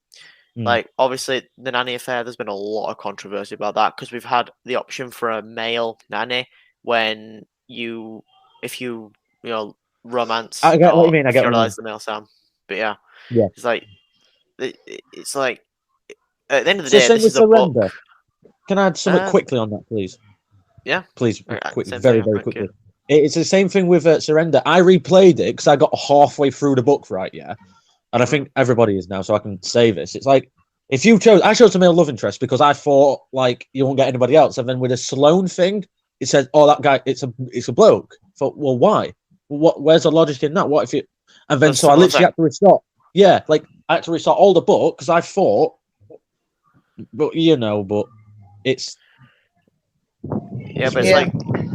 Mm, Like obviously the nanny affair, there's been a lot of controversy about that because we've had the option for a male nanny when if you know, romance I get what you or mean. I get what you mean. feudalize the male Sam. But yeah, Yeah. it's like it's like at the end of the So day, same this with is a book. Surrender. Can I add something Um, quickly on that, please? yeah, Please, alright, quick, same very, thing. very Thank you. quickly. It's the same thing with Surrender. I replayed it because I got halfway through the book, right? Yeah, and I Mhm. think everybody is now, so I can say this. It's like if you chose, I chose a male love interest because I thought like you won't get anybody else, and then with a Sloane thing, it says, "Oh, that guy, it's a bloke." I thought, well, why? What? Where's the logic in that? What if it? And A then so I similar literally thing. had to restart. Yeah, like I had to restart all the book because I thought, but but it's Yeah, but it's yeah, like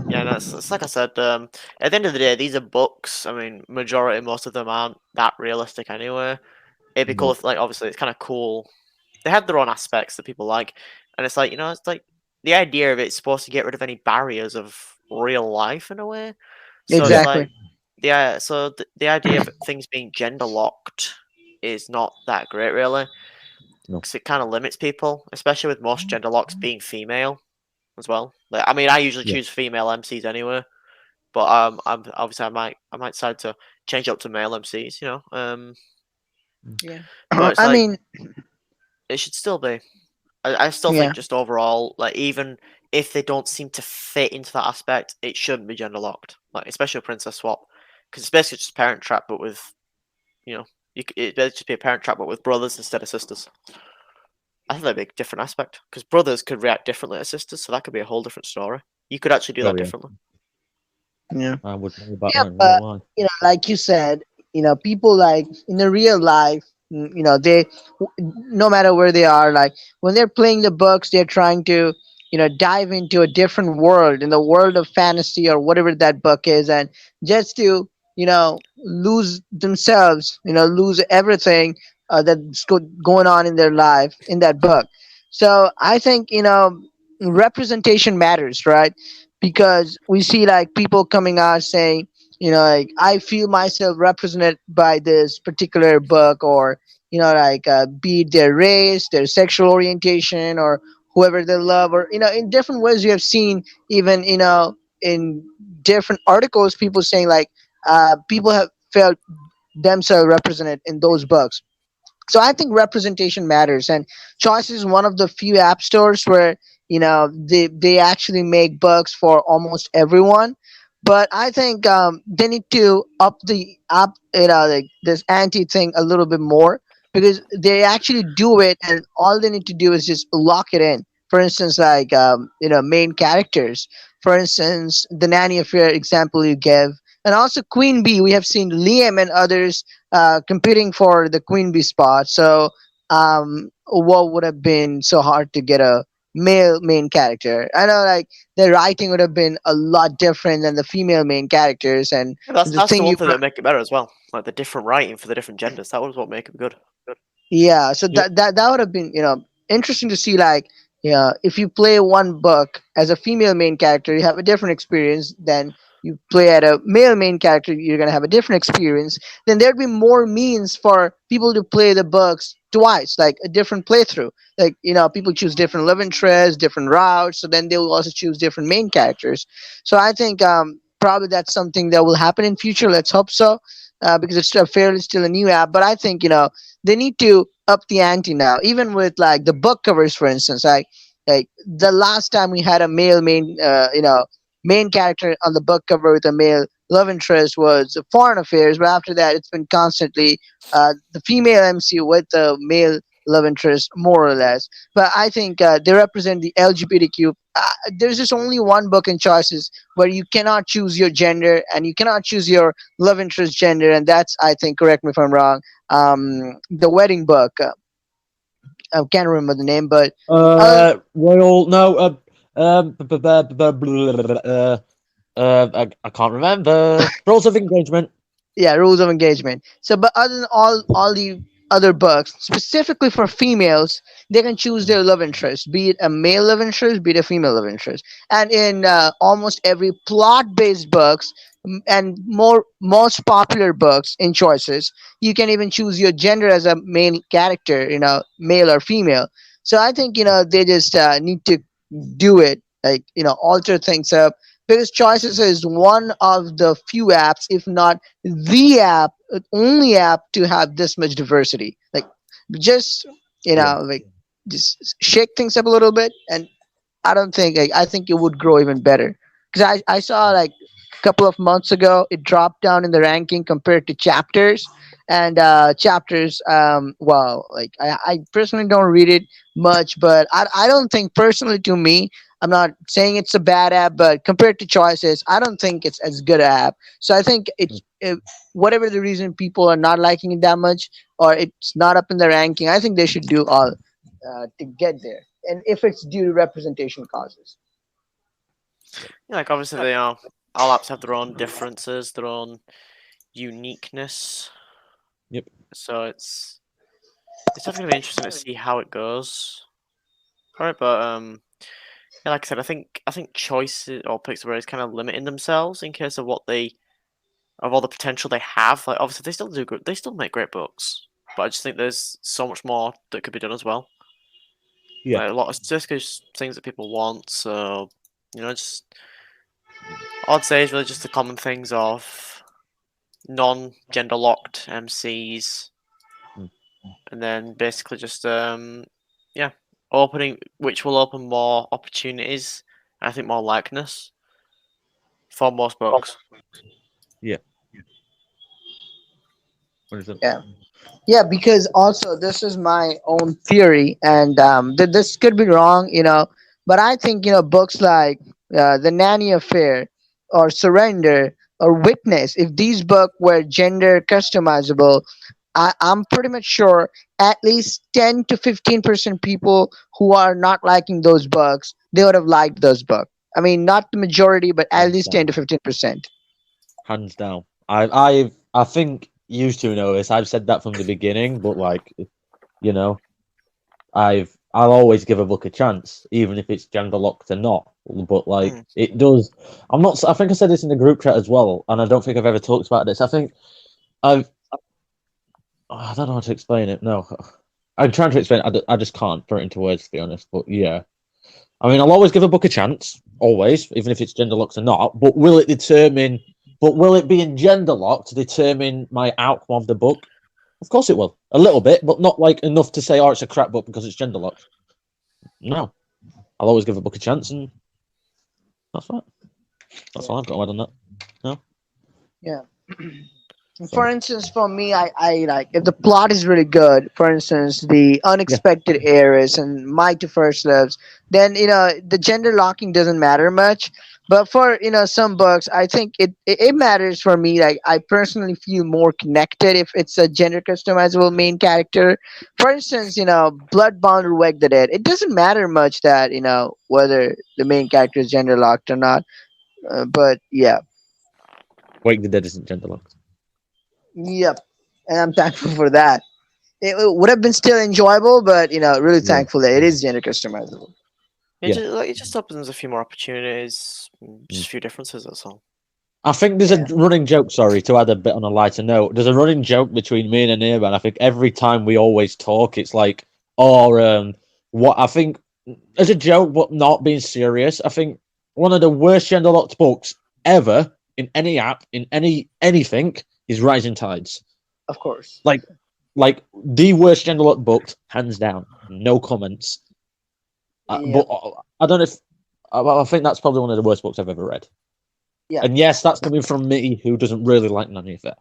yeah, no, it's like I said. At the end of the day, these are books. I mean, most of them aren't that realistic anyway. It'd be cool no, if, like, obviously, it's kind of cool. They have their own aspects that people like, and it's like it's like the idea of it's supposed to get rid of any barriers of real life in a way. So it's yeah, exactly. like, yeah. So the idea of things being gender locked is not that great, really, no, because it kind of limits people, especially with most gender locks being female as well. Like, I mean, I usually yeah. choose female MCs anyway, but I'm obviously I might decide to change up to male MCs, Yeah, but it's I like mean, it should still be. I still yeah, think just overall, like even if they don't seem to fit into that aspect, it shouldn't be gender locked. Like especially with Princess Swap, because it's basically just Parent Trap, but with you know, it better just be a Parent Trap, but with brothers instead of sisters. I think that'd be a different aspect because brothers could react differently to sisters, so that could be a whole different story. You could actually do Oh that yeah, differently. yeah, I would know about yeah. that. No But lie. like you said, people like in the real life, they, no matter where they are, like when they're playing the books, they're trying to, dive into a different world, in the world of fantasy or whatever that book is, and just to, lose themselves, lose everything that's going on in their life in that book. So I think, representation matters, right? Because we see like people coming out saying, like, I feel myself represented by this particular book, or like, be it their race, their sexual orientation, or whoever they love, or in different ways. You have seen, even in different articles, people saying like, people have felt themselves represented in those books. So I think representation matters, and Choice is one of the few app stores where they actually make books for almost everyone. But I think they need to up like this anti thing a little bit more, because they actually do it, and all they need to do is just lock it in. For instance, like, main characters. For instance, the Nanny Affair example you gave, and also Queen Bee. We have seen Liam and others competing for the Queen Bee spot. So, what would have been so hard to get a male main character? I know, like, the writing would have been a lot different than the female main characters, and Yeah, that's the that's the thing one you thing that would make it better as well. Like the different writing for the different genders. That was what make it good. yeah, so Yeah, that would have been, interesting to see, like, yeah, if you play one book as a female main character, you have a different experience than you play at a male main character, you're going to have a different experience. Then there'd be more means for people to play the books twice, like a different playthrough. Like, people choose different love interests, different routes, so then they will also choose different main characters. So I think, probably that's something that will happen in future. Let's hope so, because it's fairly still a new app. But I think, they need to up the ante now, even with like the book covers, for instance. Like the last time we had a male main character on the book cover with a male love interest was Foreign Affairs, but after that it's been constantly the female MC with the male love interest, more or less. But I think they represent the LGBTQ. There's just only one book in choices where you cannot choose your gender and you cannot choose your love interest gender, and that's, I think, correct me if I'm wrong, the wedding book. I can't remember the name, but Royal. No. I can't remember. Rules of Engagement. yeah, rules of engagement. So but other than all the other books, specifically for females, they can choose their love interest, be it a male love interest, be it a female love interest. And in almost every plot based books, and most popular books in choices, you can even choose your gender as a main character, male or female. So I think they just need to do it, like alter things up, because choices is one of the few apps, if not the only app to have this much diversity. Like, just Yeah. like, just shake things up a little bit, and I don't think I think it would grow even better. Because I saw, like, a couple of months ago, it dropped down in the ranking compared to chapters. And chapters, well, like, I personally don't read it much, but I don't think, personally, to me, I'm not saying it's a bad app, but compared to choices, I don't think it's as good an app. So I think whatever the reason people are not liking it that much, or it's not up in the ranking, I think they should do all to get there. And if it's due to representation causes. Yeah, like obviously they are. All apps have their own differences, their own uniqueness. Yep. So it's definitely gonna be interesting to see how it goes. Alright, but yeah, like I said, I think choices or Pixar is kind of limiting themselves in case of of all the potential they have. Like obviously they still do good, they still make great books, but I just think there's so much more that could be done as well. Yeah. Like a lot of just things that people want. So just I'd say is really just the common things of non-gender locked MCs, Mm. and then basically just yeah, opening, which will open more opportunities. I think more likeness for most books. Yeah. What is it? Yeah. Yeah, because also this is my own theory, and this could be wrong, but I think books like The Nanny Affair or Surrender or Witness, if these books were gender customizable, I'm pretty much sure at least 10 to 15% people who are not liking those books, they would have liked those books. I mean, not the majority, but at Hands least down. 10 to 15%. Hands down. I think you two know this. I've said that from the beginning, but like, you know, I'll always give a book a chance, even if it's gender locked or not. But like, Mm. it does. I'm not. I think I said this in the group chat as well, and I don't think I've ever talked about this. I think I've. I don't know how to explain it. No, I'm trying to explain it. I just can't put it into words, to be honest. But yeah, I mean, I'll always give a book a chance, always, even if it's gender locked or not. But will it determine? But will it be in gender locked to determine my outcome of the book? Of course it will. A little bit, but not like enough to say, oh, it's a crap book because it's gender locked. No. I'll always give a book a chance, and that's that. That's all I've got to add on that. No? Yeah. For instance, for me, I like, if the plot is really good. For instance, the unexpected heiress and mighty first loves. Then the gender locking doesn't matter much. But for some books, I think it matters for me. Like, I personally feel more connected if it's a gender customizable main character. For instance, Bloodbound or Wake the Dead. It doesn't matter much that whether the main character is gender locked or not. But yeah. Wake the Dead isn't gender locked. Yep, and I'm thankful for that. It would have been still enjoyable, but really Yeah. thankful that it is gender customizable. It Yeah. just it just opens a few more opportunities, just Mm. a few differences. That's all. I think there's Yeah. a running joke, sorry, to add a bit on a lighter note. There's a running joke between me and Anir, and I think every time we always talk, it's like, what I think, as a joke, but not being serious, I think one of the worst gender locked books ever in any app, in anything, is Rising Tides. Of course. Like the worst gender locked book, hands down, no comments. Yep. But I don't know if I think that's probably one of the worst books I've ever read. Yeah. And yes, that's coming from me, who doesn't really like Nanny Affair.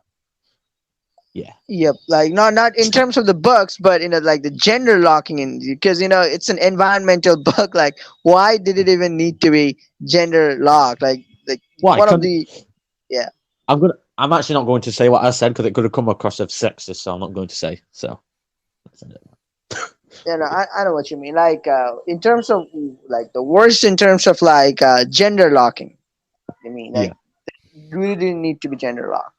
Yeah. Yep, like not in terms of the books, but like the gender locking in, because it's an environmental book. Like, why did it even need to be gender locked? Like Why? one of Can the yeah I'm actually not going to say what I said because it could have come across as sexist, so I'm not going to say. So that's it. yeah no, I know what you mean. Like in terms of like the worst in terms of like gender locking. I mean, Yeah. like really didn't need to be gender locked.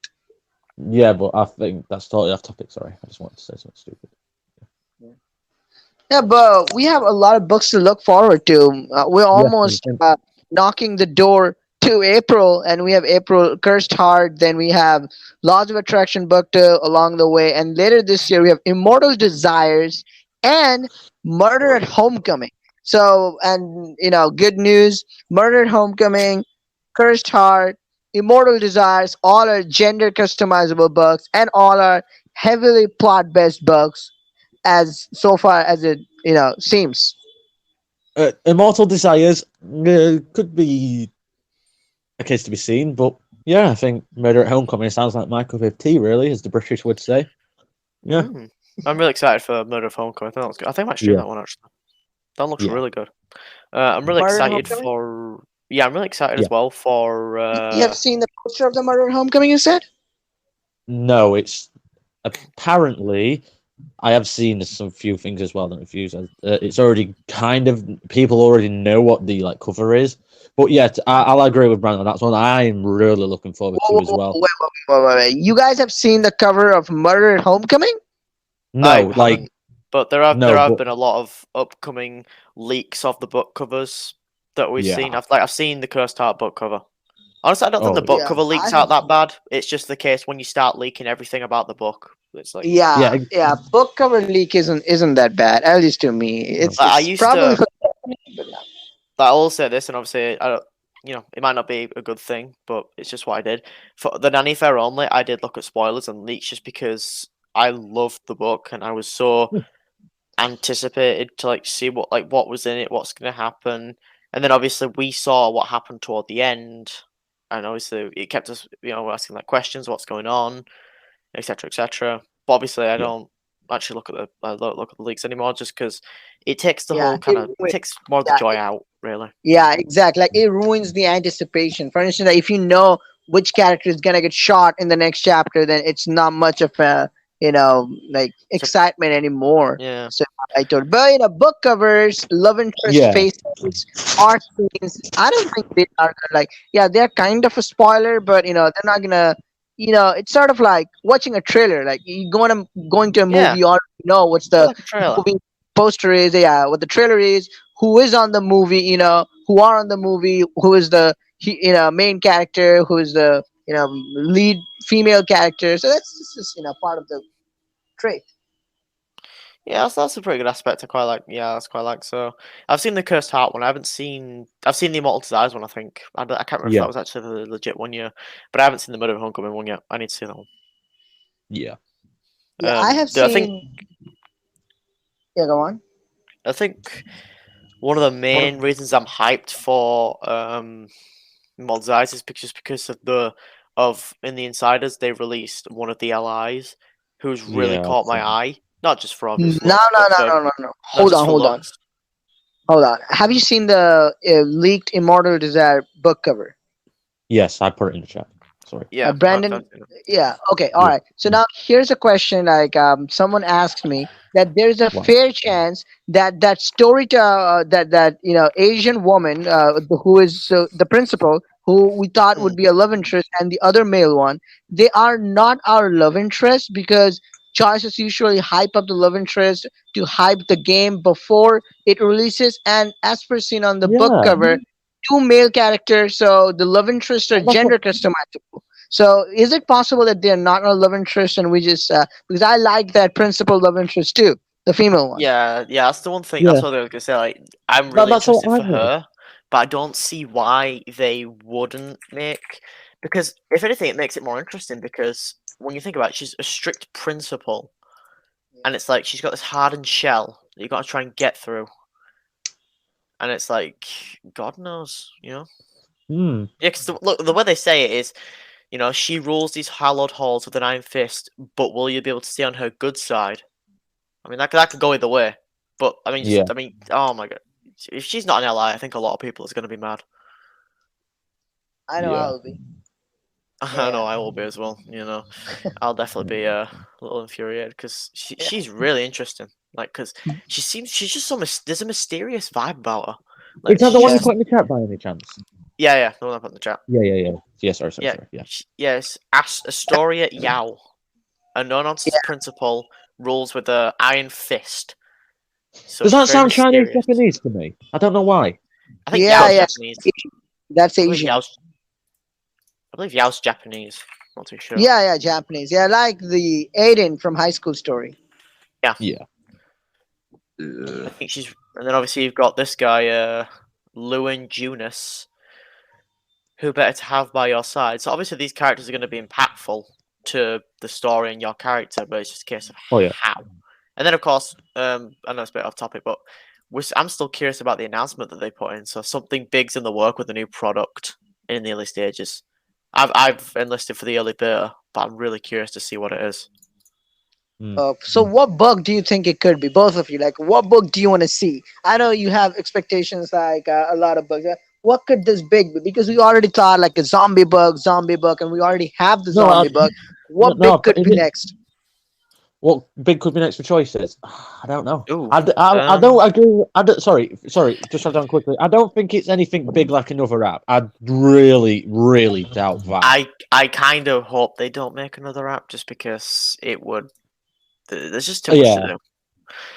Yeah, but I think that's totally off topic. Sorry, I just wanted to say something stupid. Yeah, but we have a lot of books to look forward to. We're Yeah. almost knocking the door to April, and we have April Cursed Heart. Then we have Laws of Attraction book to along the way, and later this year we have Immortal Desires and Murder at Homecoming. So, and good news: Murder at Homecoming, Cursed Heart, Immortal Desires, all are gender customizable books, and all are heavily plot based books as so far as it seems. Immortal Desires could be a case to be seen, but yeah, I think Murder at Homecoming sounds like my cup of tea, really, as the British would say. Yeah. Mm. I'm really excited for Murder of Homecoming. I think that looks good. I think I might stream Yeah. that one actually. That looks Yeah. really good. I'm really Murder at excited Homecoming. for. Yeah, I'm really excited Yeah. as well for. You have seen the poster of the Murder at Homecoming, you said? No, it's apparently I have seen some few things as well that reviews. It's already kind of people already know what the like cover is, but yeah, I'll agree with Brandon. That's one I'm really looking forward Whoa, to whoa, as whoa, well. wait. You guys have seen the cover of Murder at Homecoming? I No, like haven't, but there have but been a lot of upcoming leaks of the book covers that we've yeah. seen. I've seen the Cursed Heart book cover. Honestly, I don't think the Oh book Yeah, cover I leaks have. out that bad. It's just the case when you start leaking everything about the book. It's like yeah. Yeah. Book cover leak isn't that bad, at least to me. It's I it's used probably to. for but yeah. I will say this, and obviously, I don't. It might not be a good thing, but it's just what I did. For the Nanny Fair only, I did look at spoilers and leaks just because I loved the book and I was so anticipated to see what was in it, what's going to happen, and then obviously we saw what happened toward the end, and obviously it kept us, asking questions, what's going on, etc., etc. But obviously, I Yeah. don't actually look at the leaks anymore, just because it takes the Yeah, whole kind of takes more of the yeah, joy out, really. yeah, exactly. Like it ruins the anticipation. For instance, like, if you know which character is gonna get shot in the next chapter, then it's not much of a like So excitement anymore. yeah, So I told, but book covers, love interest Yeah. faces, art scenes. I don't think they are like they're kind of a spoiler, but they're not gonna. It's sort of like watching a trailer. Like you going to a yeah, movie, you already know what's but the like a trailer. movie poster is. Yeah, what the trailer is, who is on the movie, who are on the movie, who is the main character, who is the lead female character. So that's just part of the trait. Yeah, that's a pretty good aspect. I quite like. Yeah, that's quite like. So I've seen the Cursed Heart one. I haven't seen. I've seen the Immortal Desires one. I think I can't remember if Yeah. that was actually the legit one. Yeah, but I haven't seen the Murder of Homecoming one yet. I need to see that one. Yeah. Yeah, I have I think seen. Yeah, go on. I think one of the main reasons I'm hyped for Immortal Desires is because of in the Insiders they released one of the LIs who's really Yeah. caught my eye. Not just for No, obvious no, looks, no, but for no, no, no. not Hold just on, for hold on, looks. hold on. Have you seen the leaked Immortal Desire book cover? Yes, I put it in the chat. Sorry. Yeah, Brandon. seen it. Yeah. Okay. All Yeah. right. So now here's a question. Like, someone asked me that there's a Wow. fair chance that that story to that Asian woman who is the principal, who we thought would be a love interest, and the other male one, they are not our love interest because choices usually hype up the love interest to hype the game before it releases, and as per seen on the book Yeah. cover, two male characters, so the love interests are Well, that's what, gender customizable. So is it possible that they're not a love interest and we just because I like that principal love interest too, the female one. Yeah, that's the one thing. yeah. That's what I was gonna say. I'm really That's what interested I for heard. her, but I don't see why they wouldn't make. Because if anything, it makes it more interesting. Because when you think about it, she's a strict principal, and it's like she's got this hardened shell that you got to try and get through, and it's like God knows. Hmm. Yeah, because look, the way they say it is she rules these hallowed halls with an iron fist, but will you be able to stay on her good side? I mean, that could go either way. But I mean, Yeah. oh my god, if she's not an ally, I think a lot of people is going to be mad. I know Yeah. I'll be. I know Yeah. I will be as well. I'll definitely be a little infuriated because she's really interesting. Like, because she's just there's a mysterious vibe about her. Like, Is that the one you Yeah. put in the chat by any chance? yeah, the one I put in the chat. Yeah. Yeah, sorry. Yeah, Yeah. yes, Astoria Yao, a no-nonsense principal, rules with a iron fist. So Does she's that very sound Chinese mysterious. Japanese to me? I don't know why. I think Yeah, Yao's yeah. Japanese. That's I believe Asian. Yao's Japanese. Not too sure. Yeah, Japanese. Yeah, like the Aiden from High School Story. Yeah. I think she's, and then obviously you've got this guy, Lewin Junis, who better to have by your side. So obviously these characters are going to be impactful to the story and your character, but it's just a case of how. And then of course, I know it's a bit off topic, but I'm still curious about the announcement that they put in. So something big's in the work with a new product in the early stages. I've enlisted for the early beta, but I'm really curious to see what it is. So what book do you think it could be? Both of you, like, what book do you want to see? I know you have expectations like a lot of books. What could this big be? Because we already thought like a zombie book, and we already have the zombie book. What big could be next? What big could be next for choices? I don't know. Ooh, I don't agree. Sorry. Just shut down quickly. I don't think it's anything big like another app. I really doubt that. I kind of hope they don't make another app just because it would. There's just too much to do.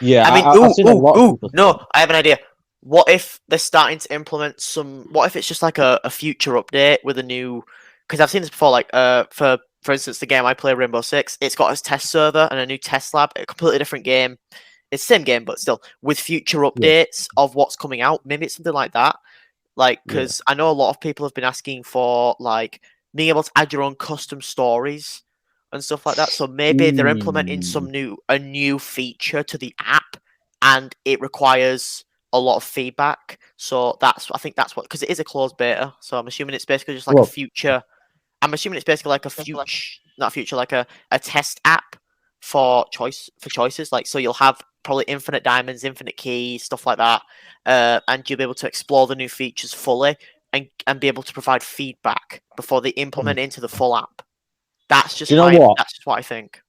Yeah, I mean, I've seen a lot of people no, I have an idea. What if they're starting to implement some? What if it's just like a future update with a new? Because I've seen this before. Like, for instance, the game I play, Rainbow Six, it's got a test server and a new test lab. A completely different game. It's the same game, but still with future updates of what's coming out. Maybe it's something like that. Like, because I know a lot of people have been asking for like being able to add your own custom stories and stuff like that. So maybe they're implementing a new feature to the app, and it requires a lot of feedback. So I think that's what, because it is a closed beta. So I'm assuming it's basically just like a future. I'm assuming it's basically like a future, not a future, like a test app for choices. Like, so you'll have probably infinite diamonds, infinite keys, stuff like that, and you'll be able to explore the new features fully and be able to provide feedback before they implement it into the full app. That's just that's just what I think.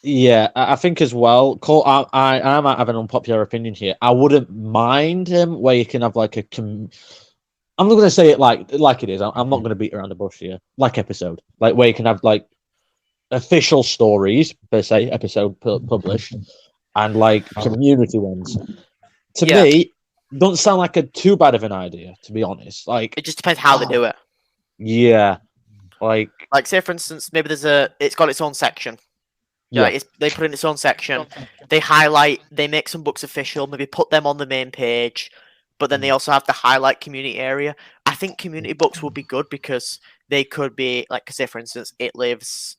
Yeah, I think as well. I might have an unpopular opinion here. I wouldn't mind where you can have like a. I'm not going to say it like it is. I'm not going to beat around the bush here. Like episode, like where you can have like official stories per se, episode published, and like community ones. To me, don't sound like a too bad of an idea. To be honest, like it just depends how they do it. Yeah. Like say for instance, maybe it's got its own section. Yeah, they put in its own section. They highlight, they make some books official, maybe put them on the main page, but then they also have the highlight community area. I think community books would be good because they could be like, say for instance, It Lives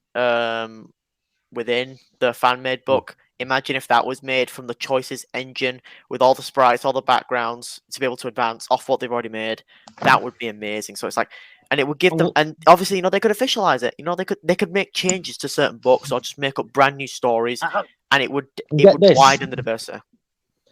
within the fan-made book. Imagine if that was made from the Choices engine with all the sprites, all the backgrounds to be able to advance off what they've already made. That would be amazing. So it's like, and it would give them, and obviously, they could officialize it. They could make changes to certain books or just make up brand new stories, and it would widen the diversity.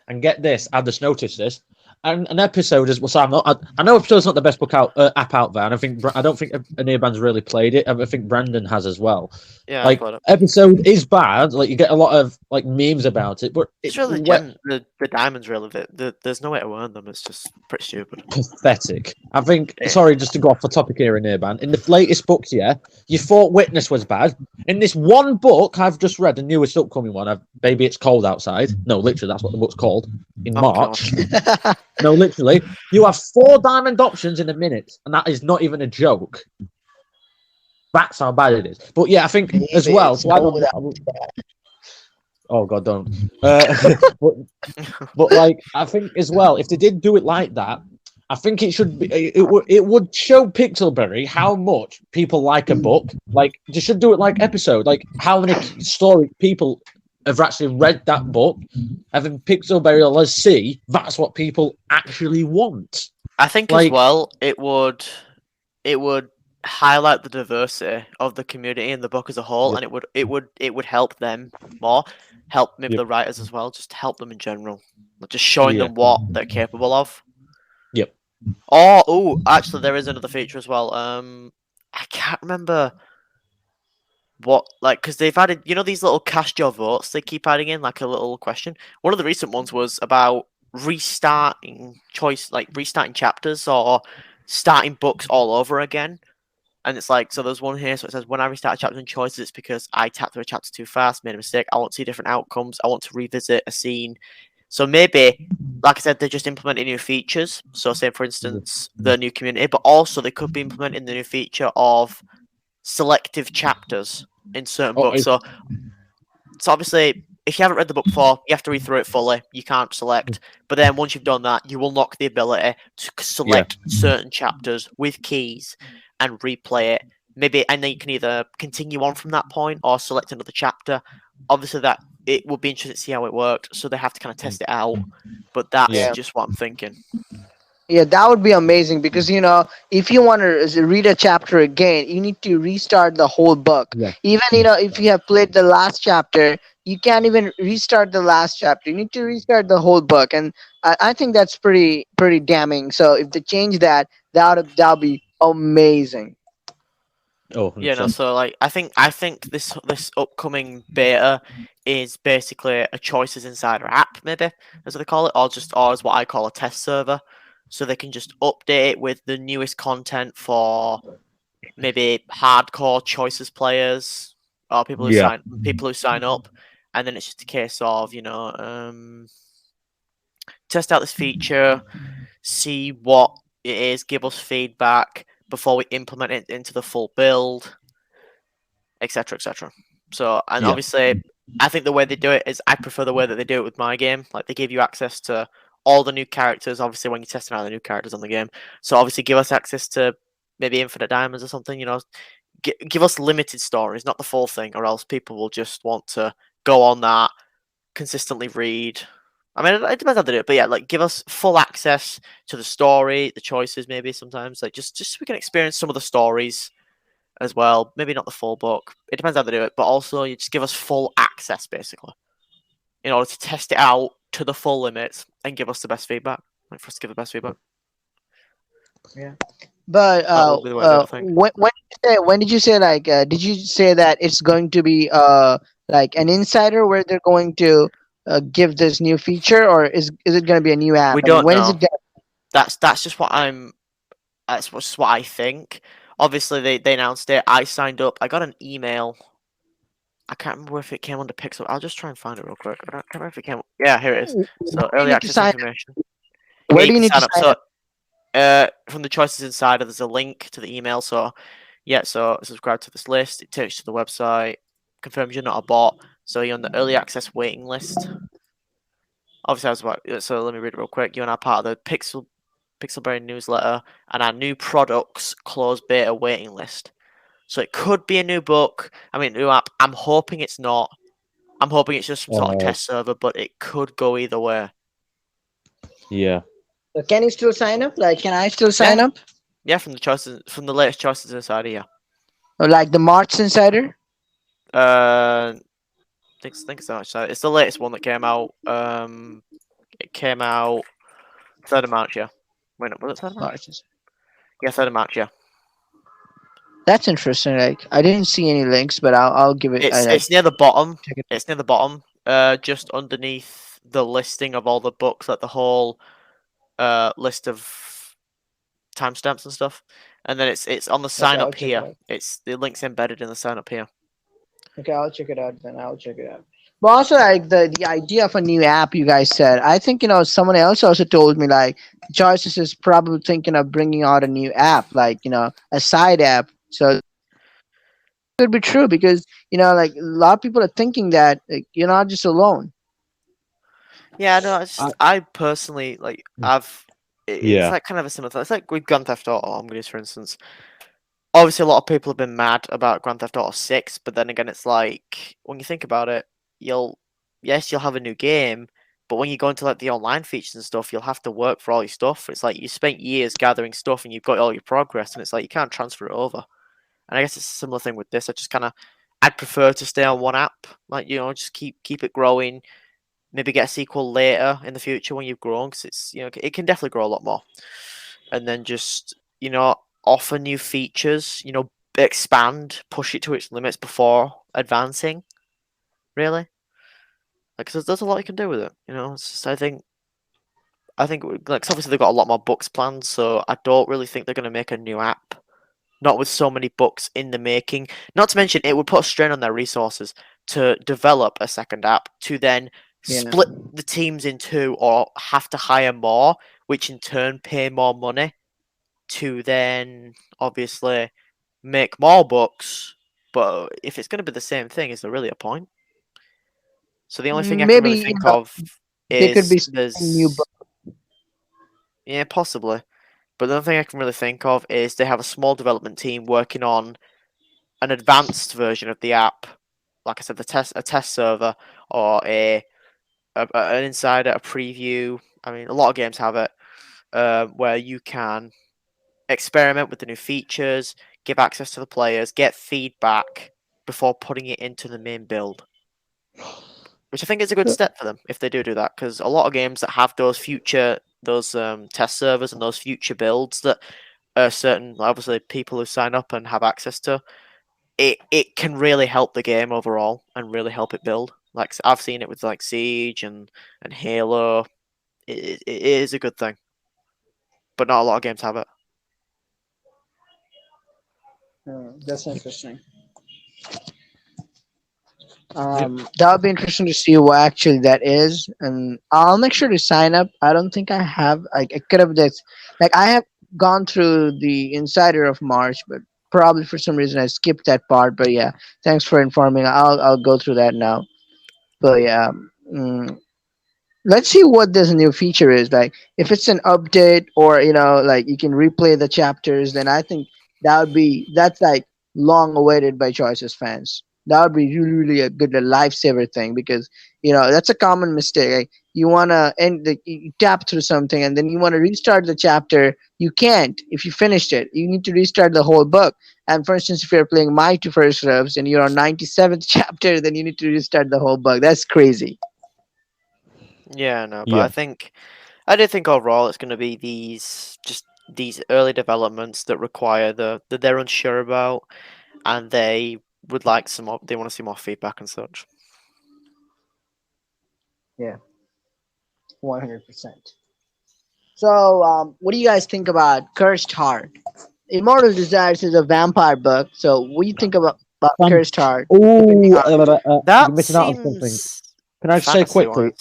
And get this, I've just noticed this. And an episode is well. So I know episode's not the best book app out there, and I don't think Nearban's really played it. I think Brandon has as well. Yeah, like episode is bad. Like you get a lot of like memes about it, but it's really the diamonds really. There's no way to earn them. It's just pretty stupid. Pathetic. I think. Sorry, just to go off the topic here in Nearban. In the latest books, you thought Witness was bad. In this one book I've just read, the newest upcoming one, Baby It's Cold Outside. No, literally, that's what the book's called. In March. No, literally, you have 4 diamond options in a minute, and that is not even a joke. That's how bad it is. But yeah, I think as well. Oh God, don't. But like, I think as well, if they did do it like that, I think it should be. It would show Pixelberry how much people like a book. Like they should do it like episode. Like how many story people have actually read that book, having Pixelberry, let's see, that's what people actually want. I think as well, it would highlight the diversity of the community and the book as a whole, Yep. and it would help them more, help maybe Yep. the writers as well, just help them in general, like just showing Yeah. them what they're capable of. Yep. Actually, there is another feature as well. I can't remember what, like, because they've added, these little cast your votes they keep adding in, like a little question. One of the recent ones was about restarting chapters or starting books all over again. And it's like, so there's one here, so it says, when I restart a chapter in choices, it's because I tapped through a chapter too fast, made a mistake. I want to see different outcomes. I want to revisit a scene. So maybe, like I said, they're just implementing new features. So, say for instance, the new community, but also they could be implementing the new feature of selective chapters in certain Oh, books. So obviously, if you haven't read the book before, you have to read through it fully. You can't select. But then once you've done that, you will unlock the ability to select certain chapters with keys and replay it. Maybe, and then you can either continue on from that point or select another chapter. Obviously, that it would be interesting to see how it worked. So they have to kind of test it out. But that's Yeah. just what I'm thinking. Yeah, that would be amazing because if you want to read a chapter again, you need to restart the whole book. Yeah. Even if you have played the last chapter, you can't even restart the last chapter. You need to restart the whole book, and I think that's pretty damning. So if they change that, that'll be amazing. Oh, Yeah, no. 100%. So like, I think this upcoming beta is basically a Choices Insider app, maybe as they call it, or as what I call a test server, so they can just update it with the newest content for maybe hardcore Choices players or Yeah. people who sign up, and then it's just a case of test out this feature, see what it is, give us feedback before we implement it into the full build, etc., etc. So, and Yeah. obviously, I think the way they do it is I prefer the way that they do it with my game. Like they give you access to all the new characters. Obviously, when you're testing out the new characters on the game, so obviously give us access to maybe Infinite Diamonds or something. Give us limited stories, not the full thing, or else people will just want to go on that, consistently read. I mean, it depends how they do it, but yeah, like give us full access to the story, the choices, maybe sometimes, like just so we can experience some of the stories as well. Maybe not the full book. It depends how they do it, but also you just give us full access basically in order to test it out to the full limits and give us the best feedback. Like for us to give the best feedback. But That will be the way I do it, I think. when did you say like did you say that it's going to be like an insider where they're going to give this new feature, or is it going to be a new app? We I mean, don't when is know. it going? That's just what I'm. That's just what I think. Obviously, they announced it. I signed up. I got an email. I can't remember if it came under Pixel. I'll just try and find it real quick. I can't remember if it came. Yeah, here it is. Where So do you early need to access sign? information. Yeah, Where you do you can need to sign up. sign So up? from the choices inside, there's a link to the email. So yeah, so subscribe to this list. It takes you to the website. Confirms you're not a bot. So you're on the early access waiting list. Obviously, I was about. So let me read it real quick. You're now part of the Pixelberry newsletter and our new products closed beta waiting list. So it could be a new book. I mean, new app. I'm hoping it's not. I'm hoping it's just some sort of Uh, test server, but it could go either way. yeah. So can you still sign up? Like, can I still sign Yeah, up? yeah. From the latest choices inside here. Or like the March Insider? Think so. So it's the latest one that came out. It came out 3rd of March. Yeah. Wait, no, was it 3rd of March? March. Yeah, 3rd of March. Yeah. That's interesting. Like, I didn't see any links, but I'll give it. I like It's near the bottom. check it. It's near the bottom. Just underneath the listing of all the books, like the whole list of timestamps and stuff. And then it's on the Okay, sign I'll up check it here. out. It's the link's embedded in the sign up here. Okay, I'll check it out then. I'll check it out. But also, like the idea of a new app, you guys said. I think someone else also told me like Choices is probably thinking of bringing out a new app, like a side app. So it could be true because like a lot of people are thinking that like, you're not just alone. Yeah, no, it's I, just I personally like it's yeah. like kind of a similar thing. It's like with Grand Theft Auto. I'm gonna use for instance. Obviously, a lot of people have been mad about Grand Theft Auto 6, but then again, it's like when you think about it, you'll have a new game, But when you go into like the online features and stuff, you'll have to work for all your stuff. It's like you spent years gathering stuff and you've got all your progress, and it's like you can't transfer it over. And I guess it's a similar thing with this. I'd prefer to stay on one app, like just keep it growing. Maybe get a sequel later in the future when you've grown, because it's it can definitely grow a lot more. And then just offer new features, expand, push it to its limits before advancing. Really, like, 'cause there's a lot you can do with it. It's just, I think like, 'cause obviously they've got a lot more books planned, so I don't really think they're going to make a new app. Not with so many books in the making. Not to mention, it would put a strain on their resources to develop a second app, to then Yeah. split the teams in two or have to hire more, which in turn pay more money to then obviously make more books. But if it's going to be the same thing, is there really a point? So the only thing I can Maybe really think of they could is be starting new there's yeah, possibly. But the only thing I can really think of is they have a small development team working on an advanced version of the app. Like I said, a test server, or an insider, a preview. I mean, a lot of games have it, where you can experiment with the new features, give access to the players, get feedback before putting it into the main build. Which I think is a good step for them if they do that, because a lot of games that have those test servers and those future builds that certain, obviously, people who sign up and have access to, it can really help the game overall and really help it build. Like, I've seen it with like Siege and Halo. It is a good thing, but not a lot of games have it. That's interesting. That would be interesting to see what actually that is, and I'll make sure to sign up. I don't think I have. I could have this. Like, I have gone through the Insider of March, but probably for some reason I skipped that part. But yeah, thanks for informing. I'll go through that now. But yeah, mm, let's see what this new feature is. Like, if it's an update, or like you can replay the chapters, then I think that's like long awaited by Choices fans. That would be really, really a good, a lifesaver thing, because that's a common mistake. Like, you wanna you tap through something, and then you want to restart the chapter. You can't if you finished it. You need to restart the whole book. And for instance, if you're playing My Two First Loves and you're on 97th chapter, then you need to restart the whole book. That's crazy. Yeah, no, but Yeah. I do think overall it's going to be these early developments that require that they're unsure about, and they would like some more. They want to see more feedback and such. Yeah, 100%. So, what do you guys think about Cursed Heart? Immortal Desires is a vampire book. So, what do you think about Um, Cursed Heart? oh, you're That missing out on something. seems Can I just say quickly?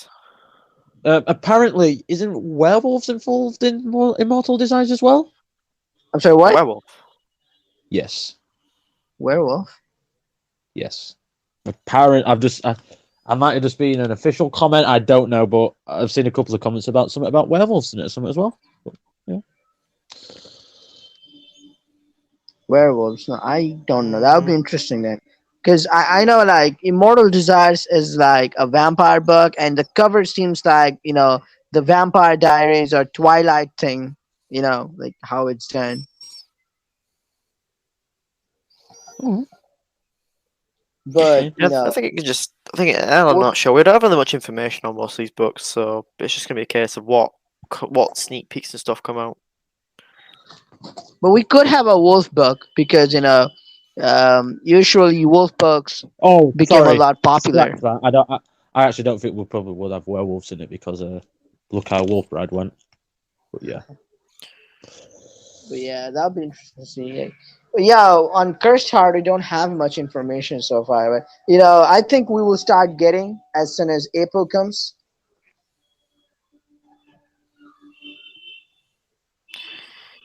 fantasy-wise. Apparently, isn't werewolves involved in Immortal Desires as well? I'm sorry, A what? werewolf. Yes. Werewolf? Yes. I might have just been an official comment. I don't know, but I've seen a couple of comments about something about werewolves in it, or something as well. But, yeah. Werewolves? No, I don't know. That would be Mm, interesting then. Because I know, like, Immortal Desires is like a vampire book, and the cover seems like, the Vampire Diaries or Twilight thing, like how it's done. Mhm. But, I think it could just. I think I'm not sure. We don't have really much information on most of these books, so it's just gonna be a case of what sneak peeks and stuff come out. but we could have a wolf book, because usually wolf books Oh, became a sorry. lot popular. Scratch that. I actually don't think we probably would have werewolves in it because look how Wolf Bride went. But yeah. But yeah, that would be interesting to see. But yeah, on Cursed Heart, we don't have much information so far. But I think we will start getting as soon as April comes.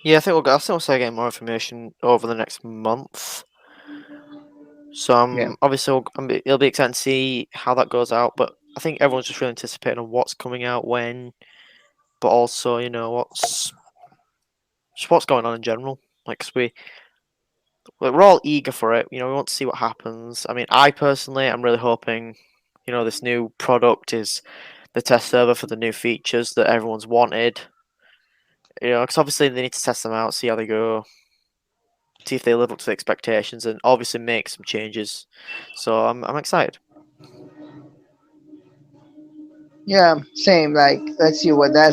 Yeah, I think we'll start getting more information over the next month. So Yeah. obviously it'll be exciting to see how that goes out. But I think everyone's just really anticipating on what's coming out when, but also what's going on in general. Like, 'cause we're all eager for it. We want to see what happens. I mean, I personally, I'm really hoping, this new product is the test server for the new features that everyone's wanted. Because obviously they need to test them out, see how they go, see if they live up to the expectations, and obviously make some changes. So I'm excited. Yeah, same. Like, let's see what that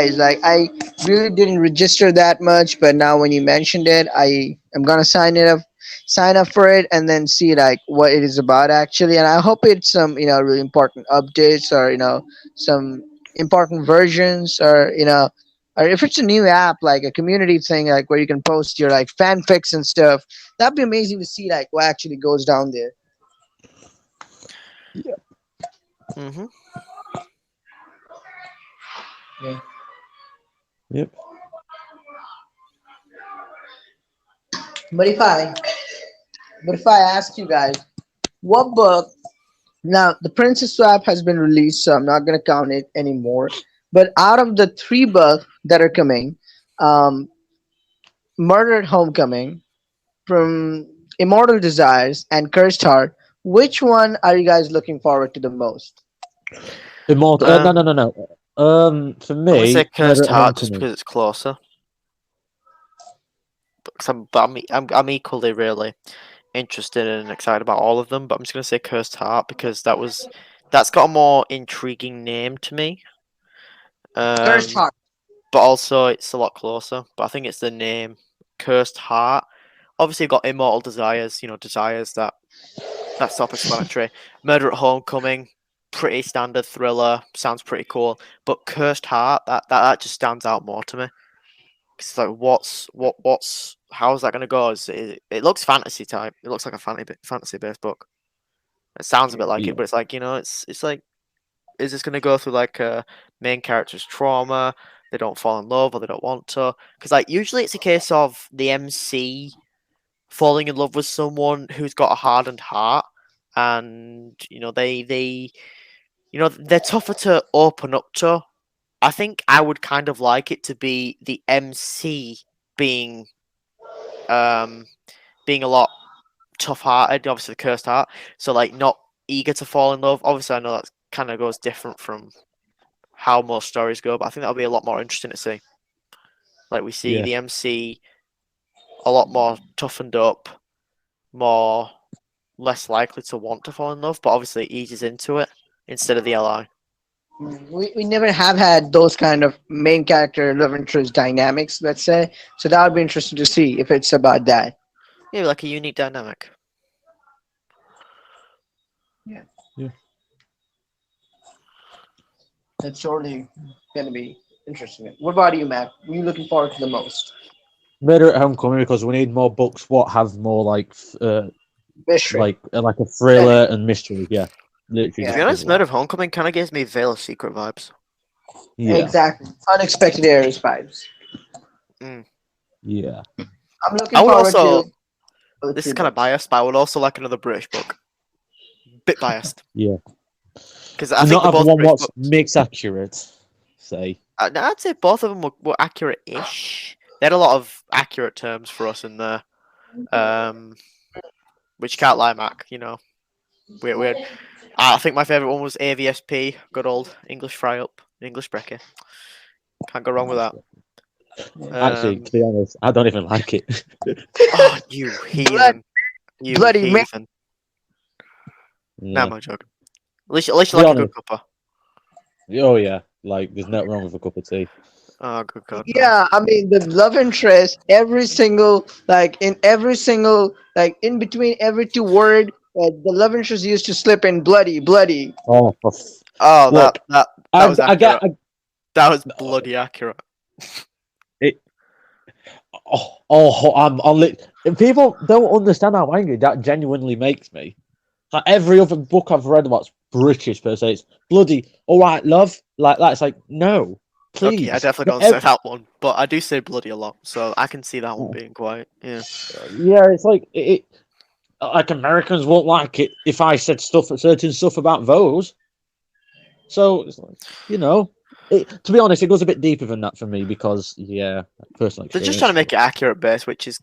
is. Like, I really didn't register that much, but now when you mentioned it, I am gonna sign up for it, and then see like what it is about actually. And I hope it's some really important updates, or some important versions, or or if it's a new app like a community thing, like where you can post your like fanfics and stuff. That'd be amazing to see like what actually goes down there. Mm-hmm. Yeah. Yep. But if I ask you guys, what book? Now, The Princess Swap has been released, so I'm not going to count it anymore. But out of the three books that are coming, um, Murder at Homecoming, from Immortal Desires, and Cursed Heart, which one are you guys looking forward to the most? Immortal. No, no, no, no. For I'm gonna me, say Murder Cursed at Heart just Homecoming. because it's closer. But I'm equally really interested and excited about all of them. But I'm just gonna say Cursed Heart because that's got a more intriguing name to me. Cursed Um, Heart. but also it's a lot closer. But I think it's the name Cursed Heart. Obviously, you've got Immortal Desires. Desires that's self-explanatory. Murder at Homecoming, pretty standard thriller. Sounds pretty cool. But Cursed Heart, that just stands out more to me. It's like, what's how's that gonna go? It looks fantasy type. It looks like a fantasy based book. It sounds a bit like Yeah. it, but it's like it's like, is this gonna go through like a main character's trauma? They don't fall in love or they don't want to. Because like usually it's a case of the MC falling in love with someone who's got a hardened heart, and they're tougher to open up to. I think I would kind of like it to be the MC being um being a lot tough hearted, obviously the cursed heart. So like not eager to fall in love. Obviously I know that kind of goes different from how most stories go, but I think that'll be a lot more interesting to see. Like we see Yeah. the MC a lot more toughened up, more less likely to want to fall in love, but obviously it eases into it instead of the LI. We never have had those kind of main character love interest dynamics, let's say. So that would be interesting to see if it's about that. Yeah, like a unique dynamic. Yeah. That's surely going to be interesting. What about you, Matt? What are you looking forward to the most? Murder at Homecoming because we need more books. What have more Mystery. like a thriller and mystery? Yeah. Literally. Yeah. To just be honest, that. Murder of Homecoming kind of gives me Veil of Secret vibes. Yeah. Exactly. Unexpected areas vibes. Yeah. I'm looking I would forward also. to. This is kind of biased, but I would also like another British book. Bit biased. Yeah. Because Do I think not they're have both one British what's books. mix accurate. Say. I'd say both of them were accurate-ish. They had a lot of accurate terms for us in there. Which you can't lie, Mac. Weird. I think my favourite one was AVSP, good old English fry up, English brekkie. Can't go wrong with that. Actually, to be honest, I don't even like it. Oh, you heathen! You bloody man. heathen! Yeah. No, I'm joking. At least you like be a honest. good cuppa. Oh yeah, like there's nothing wrong with a cup of tea. Oh, good God. no. Yeah, I mean the love interest, every single in between every two word, the love interest used to slip in bloody, bloody. Oh, Oh, look, that I was get accurate. That was bloody accurate. it. I'm on lit. And people don't understand how angry that genuinely makes me. Like every other book I've read about British per se, it's bloody all right, love. Like that, it's like no, please. Okay, I definitely don't say that one, but I do say bloody a lot, so I can see that one being quite. Yeah. Yeah, it's like like Americans won't like it if I said certain stuff about those. So it's like, to be honest, it goes a bit deeper than that for me because personal They're just experience. trying to make it accurate base, which is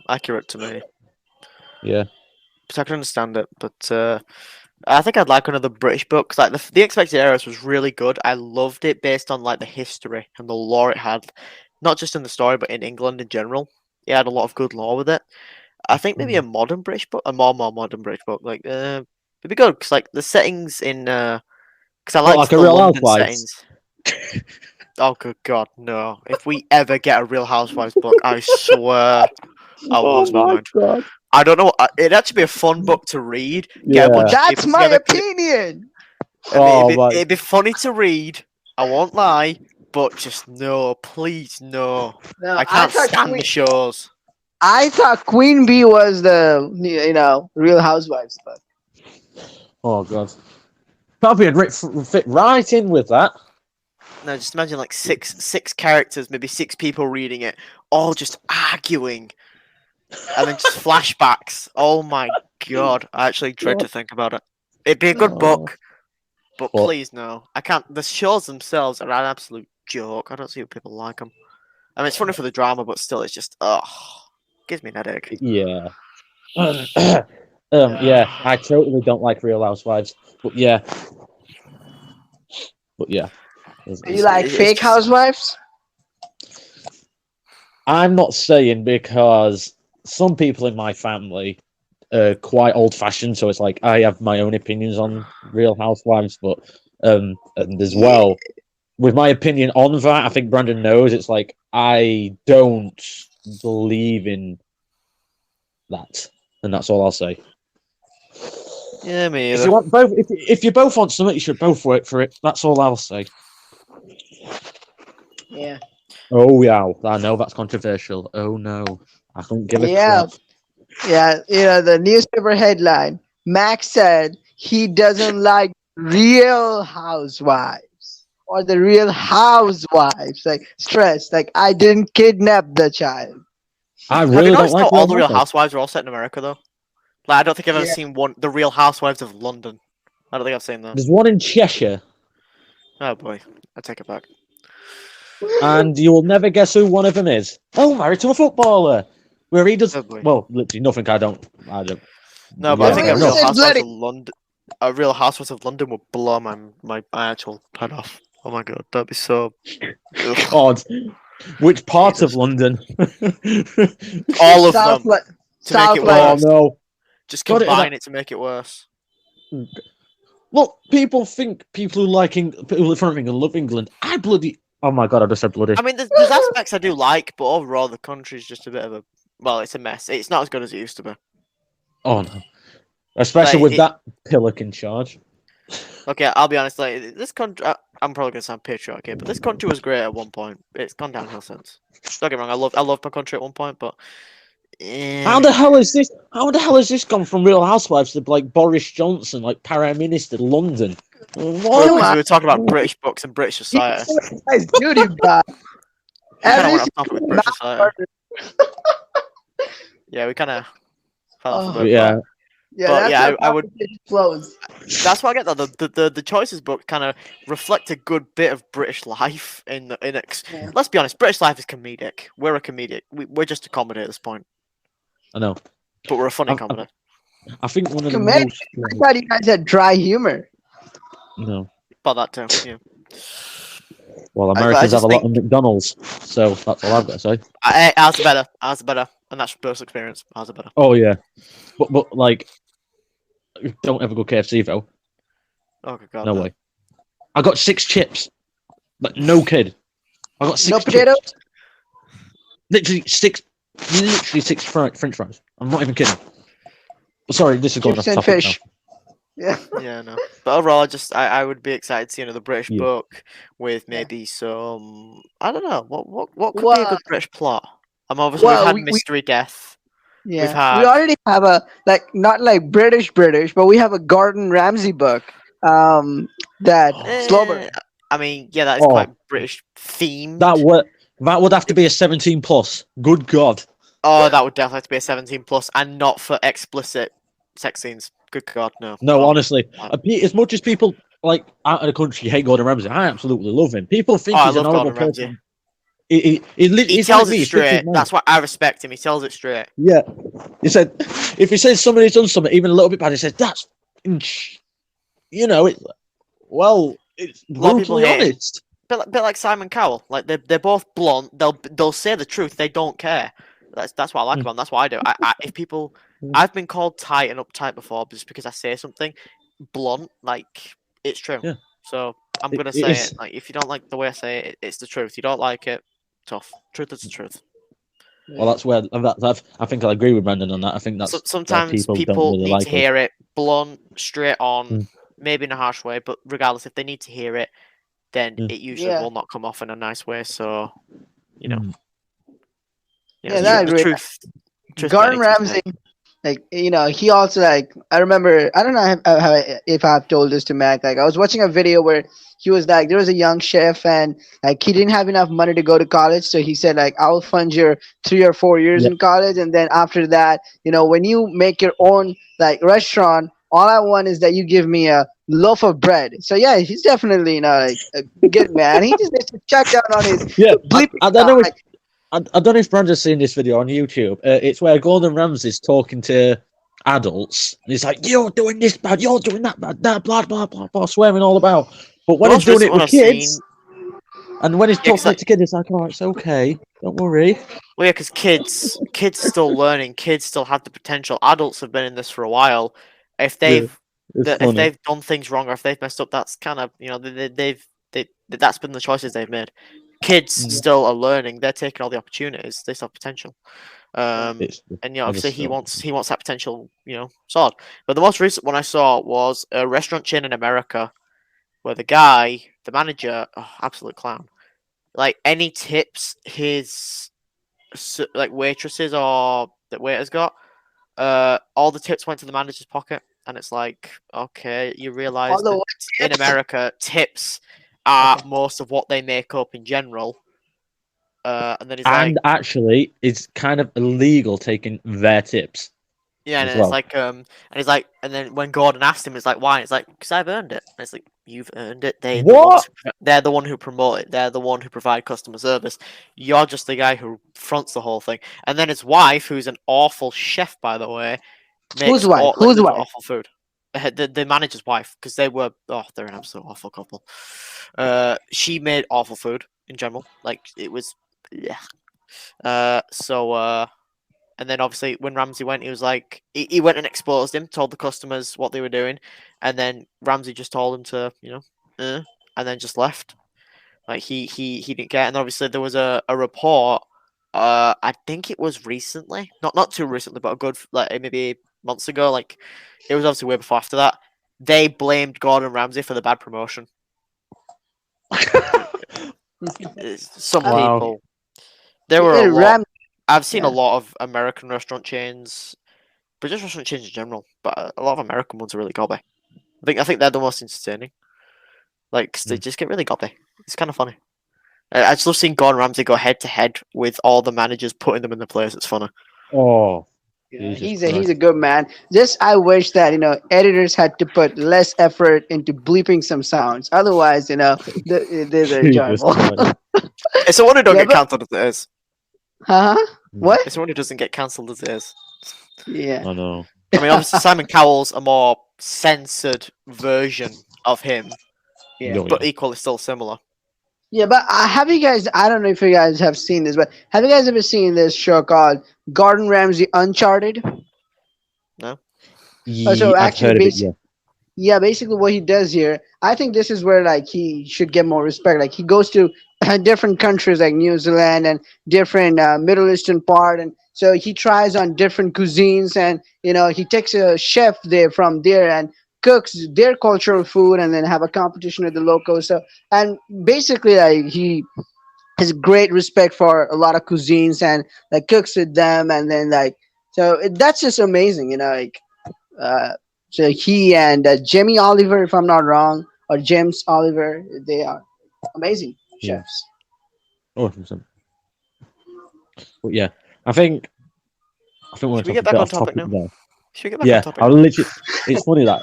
accurate to me. Yeah. But I can understand it. But I think I'd like another British book 'cause, like the Expected Heroes was really good. I loved it based on like the history and the lore it had, not just in the story but in England in general. It had a lot of good lore with it. I think maybe a modern British book, a more modern British book, like it'd be good because like the settings in because I What, liked like a the Real London Housewives? settings. Oh good God, no! If we ever get a Real Housewives book, I swear I'll lose my mind. God. I don't know. It'd actually be a fun book to read. Get a Yeah. bunch of That's people my together. opinion. I mean, Oh my. it'd be funny to read. I won't lie, but just no, please no. No, I can't stand Queen, the shows. I thought Queen Bee was the Real Housewives book. Oh god. Probably would fit right in with that. No, just imagine like six characters, maybe six people reading it, all just arguing, and then just flashbacks. Oh my God! I actually dread to think about it. It'd be a good Oh. book, but But- please no. I can't. The shows themselves are an absolute joke. I don't see why people like them. I mean, it's funny for the drama, but still, it's just gives me an headache. Yeah. Yeah, I totally don't like Real Housewives, but yeah. You like it's fake just- housewives? I'm not saying because some people in my family are quite old-fashioned, so it's like I have my own opinions on Real Housewives, but and as well, with my opinion on that, I think Brandon knows it's like I don't believe in that, and that's all I'll say. Yeah, me If either. you want both, if you both want something, you should both work for it. That's all I'll say. Yeah. Oh yeah, I know that's controversial. Oh no, I couldn't give a Yeah. crap. Yeah, the newspaper headline. Max said he doesn't like Real Housewives or the Real Housewives. Like stress, like I didn't kidnap the child. I Have really you don't noticed like how all the Real Housewives. Housewives are all set in America though? Like, I don't think I've ever Yeah. seen the Real Housewives of London. I don't think I've seen that. There's one in Cheshire, Oh boy, I take it back. and you will never guess who one of them is. Oh, married to a footballer, where he does Oh boy. well, literally nothing. I don't. No, but I Yeah, think Wait, a who Real said Housewives bloody? of London, a Real Housewives of London would blow my actual head off. Oh my God, that'd be so. Ugh. God, which part Jesus. of London? All of South, them Le- to make South it Oh worse. no! Just Got it, combine it to make it worse. Look, people think people who people in front of England love England. I bloody. Oh my god! I just said bloody. I mean, there's aspects I do like, but overall the country's just a bit of a. Well, it's a mess. It's not as good as it used to be. Oh no! Especially Like, with that pillock in charge. Okay, I'll be honest. Like this country, I'm probably gonna sound patriotic here, but this country was great at one point. It's gone downhill since. Don't get me wrong. I loved my country at one point, but How the hell is this? How the hell has this gone from Real Housewives to like Boris Johnson, like Prime Minister London? What? Because we were talking about British books and British society. Guys, dude, you got We kind of every went off topic with British society. Yeah, we kind of fell off a Oh. bit. Yeah. yeah, But that's yeah, how I would- conversation flows. That's what I get though. The choices book kind of reflect a good bit of British life in it. Yeah. Let's be honest, British life is comedic. We're a comedic. We're just a comedy at this point, I know. but we're a funny I'm- comedy. I think one of the Comedic? most. I thought you guys had dry humor. No. About that too. Yeah. Well, I Americans just have a lot of McDonald's, so that's all I've got to say. Ours are better. Ours are better, and that's personal experience. Ours are better. Oh yeah, but like, don't ever go KFC though. Oh good God. No way. I got 6 chips. Like no kid. I got 6 No chips. potatoes? Literally 6 French fries. I'm not even kidding. Sorry, this is going Chips off and topic fish. Yeah. Yeah, no. But overall, I would be excited to see another British Yeah. book with maybe some. I don't know what could be a Well, good British plot. Obviously well, we've had we- mystery death. Yeah. had- We already have a not like British, but we have a Gordon Ramsay book. That Slover. Eh, I mean, yeah, that is Oh. quite British themed. That would have to be a 17 plus. Good God. Oh, that would definitely have to be a 17 plus, and not for explicit sex scenes. Good God, no. No, Oh. honestly, as much as people like out of the country hate Gordon Ramsay, I absolutely love him. People think Oh, I he's an love horrible Gordon person. Ramsay. He He he's tells like me, it he's 50 straight. now. That's why I respect him. He tells it straight. Yeah. He said, if he says somebody's done something even a little bit bad, he says, that's you know, it's A lot of people brutally hate him. honest. Bit like Simon Cowell. Like they're both blunt. They'll say the truth. They don't care. That's what I like about them. That's what I do. If people, I've been called tight and uptight before just because I say something blunt. Like it's true. Yeah. So I'm It- gonna it say is. it. Like if you don't like the way I say it, it's the truth. You don't like it, tough. Truth is the truth. Well, that's where I think I'll agree with Brandon on that. I think that's So, where sometimes people don't people really need like to us. hear it blunt, straight on, Mm. maybe in a harsh way. But regardless, if they need to hear it, then Mm. it usually Yeah. will not come off in a nice way. So you know. Mm. Yeah, that I The agree. truth Gordon might need to be Ramsay, like he also like I remember I don't know if I've told this to Mac. Like I was watching a video where he was like there was a young chef and like he didn't have enough money to go to college, so he said like I'll fund your 3 or 4 years Yeah. in college, and then after that, when you make your own like restaurant, all I want is that you give me a loaf of bread. So yeah, he's definitely like a good man. He just needs to shut down on his Yeah, bleeping I don't sound. know if I don't know if Brandon's seen this video on YouTube. It's where Gordon Ramsay's talking to adults, and he's like, "You're doing this bad, you're doing that bad, that blah blah blah blah," swearing all about. But when The he's most doing recent it one with I've kids, seen, and when he's Yeah, 'cause talking to kids, it's like, "Oh, it's okay, don't worry." well, yeah, because kids are still learning. Kids still have the potential. Adults have been in this for a while. If Yeah, they've it's if funny. they've done things wrong or if they've messed up, that's kind of that's been the choices they've made. Kids Mm. still are learning. They're taking all the opportunities. They still have potential. It's And I obviously just he don't- wants that potential. Solid. But the most recent one I saw was a restaurant chain in America where the guy, the manager, absolute clown. Like any tips his like waitresses or that waiters got, all the tips went to the manager's pocket, and it's like, okay, you realize Although that in America, tips are most of what they make up in general. And then he's like, And actually, it's kind of illegal taking their tips. yeah, and as then it's well. like, and he's like, and then when Gordon asked him, it's like, why? And it's like, because I've earned it. And it's like, you've earned it. What? They're the one who promote it. They're the one who provide customer service. You're just the guy who fronts the whole thing. And then his wife, who's an awful chef, by the way, makes Whose wife? Whose wife? awful food. The manager's wife, because they're an absolute awful couple. She made awful food in general. Like it was, yeah. And then obviously when Ramsay went, he was like, he went and exposed him, told the customers what they were doing, and then Ramsay just told him to, and then just left. Like he didn't care. And obviously there was a report. I think it was recently, not too recently, but a good like maybe months ago. Like it was obviously way before after that. They blamed Gordon Ramsay for the bad promotion. Some Wow. people. There were a Yeah, lot. I've seen a yeah. lot of American restaurant chains, British restaurant chains in general, but a lot of American ones are really gobby. I think they're the most entertaining. Like 'cause they just get really gobby. It's kind of funny. I just love seeing Gordon Ramsay go head to head with all the managers, putting them in the place. It's funny. Oh, Yeah, Jesus he's a Christ. good man. Just I wish that editors had to put less effort into bleeping some sounds. Otherwise, they're Jesus enjoyable. Christ. It's the one who don't Yeah, get but cancelled as it is. huh? What? It's the one who doesn't get cancelled as it is. Yeah. I know. I mean, obviously Simon Cowell's a more censored version of him, Yeah. Oh, but yeah. equally still similar. Yeah, but have you guys? I don't know if you guys have seen this, but have you guys ever seen this show called Gordon Ramsay Uncharted? No. So I've actually, heard of it. Yeah. yeah, basically what he does here, I think this is where like he should get more respect. Like he goes to different countries like New Zealand and different Middle Eastern part, and so he tries on different cuisines, and he takes a chef there from there and cooks their cultural food, and then have a competition with the locals. So and basically like he has great respect for a lot of cuisines and like cooks with them, and then like that's just amazing, like. Uh, so he and Jamie Oliver, if I'm not wrong, or James Oliver, they are amazing Yeah. chefs. Oh, 100%. But yeah, I think we're Should we a get bit back on off topic now? there. Should we get back Yeah, on topic I now? literally. It's funny that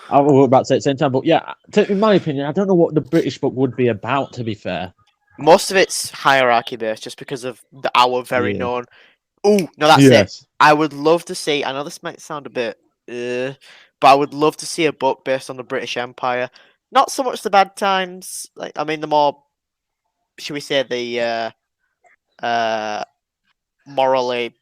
I was about to say at the same time, but yeah, in my opinion, I don't know what the British book would be about. To be fair, Most of it's hierarchy based, just because of our very Yeah. known. Oh no, that's it. yes, I would love to see. I know this might sound a bit but I would love to see a book based on the British Empire. Not so much the bad times. Like, I mean, the more, should we say, the morally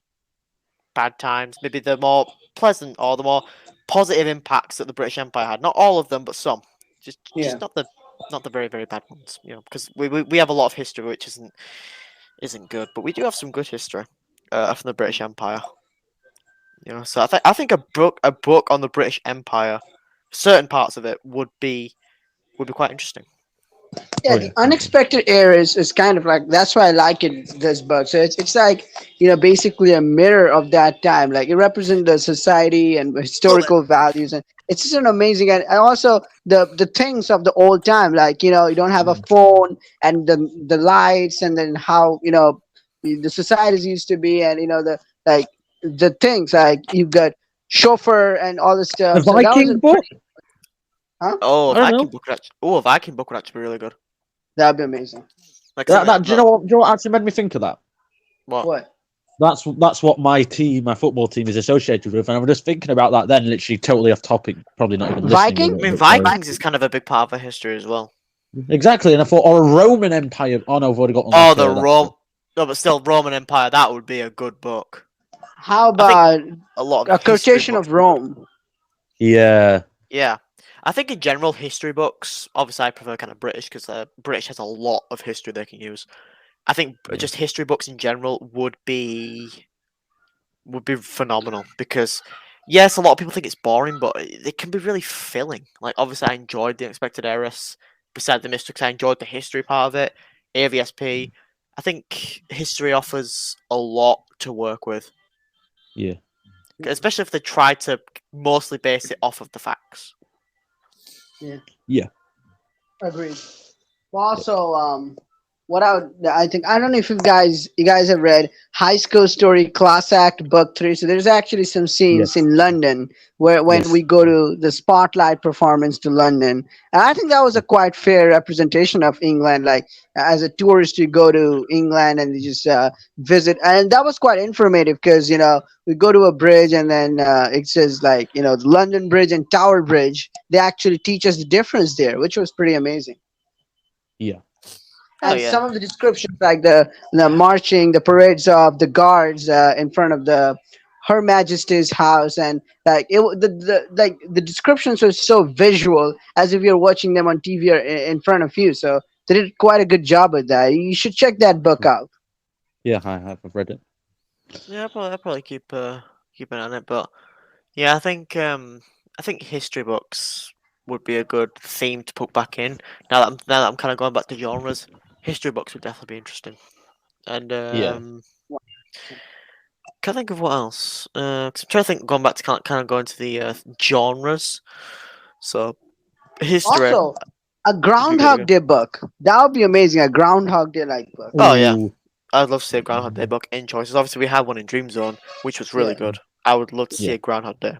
bad times. Maybe the more pleasant or the more positive impacts that the British Empire had. Not all of them, but some. Just not the very bad ones. You know, because we have a lot of history which isn't good, but we do have some good history from the British Empire. You know, so I think a book on the British Empire, certain parts of it would be quite interesting. Yeah, Oh, the yeah. unexpected era is kind of like that's why I like it this book. So it's like basically a mirror of that time. Like it represents the society and historical values, and it's just an amazing and also the things of the old time. Like you don't have a phone and the lights and then how the societies used to be and the like the things like you've got chauffeur and all the The stuff. So that was Viking book? Oh, I don't know. A Viking book would actually be really good. that'd be amazing. Like Do something you know what? Do you know what actually made me think of that? what? What? That's what my football team, is associated with, and I was just thinking about that then. Literally, totally off topic. Probably not even Viking? listening. I mean, Vikings is kind of a big part of our history as well. Exactly, and I thought, or a Roman Empire. Oh no, I've already got one. Oh, the Rome. No, but still, Roman Empire. That would be a good book. How I think about a lot a of history quotation books of would be good. Rome? Yeah, Yeah, I think in general history books. Obviously, I prefer kind of British because British has a lot of history they can use. I think just history books in general would be phenomenal because yes, a lot of people think it's boring, but it can be really filling. Like obviously, I enjoyed the Unexpected Heiress. Besides the mystics, I enjoyed the history part of it. AVSP. I think history offers a lot to work with, yeah. especially if they try to mostly base it off of the facts. Agreed. Well, also, what I think I don't know if you guys have read High School Story Class Act Book 3. So there's actually some scenes Yes. in London where when Yes. we go to the spotlight performance to London, and I think that was a quite fair representation of England. Like as a tourist, you go to England and you just visit, and that was quite informative because we go to a bridge and then it says like the London Bridge and Tower Bridge. They actually teach us the difference there, which was pretty amazing. Yeah. Oh And yeah, some of the descriptions like the marching, the parades of the guards in front of Her Majesty's house, and like the descriptions were so visual as if you're watching them on TV or in front of you. So they did quite a good job with that. You should check that book out. Yeah, I have. I've read it. yeah. I'll probably keep an eye on it, but yeah, I think history books would be a good theme to put back in. Now that I'm kind of going back to genres, history books would definitely be interesting. And Yeah. can't think of what else. 'Cause I'm trying to think, going back to kind of going to the genres. So history. Also, a really Groundhog good. Day book. That would be amazing. A Groundhog Day like book. Oh yeah, Ooh, I'd love to see a Groundhog Day book in choices. Obviously, we had one in Dream Zone, which was really Yeah. good. I would love to see Yeah. a Groundhog Day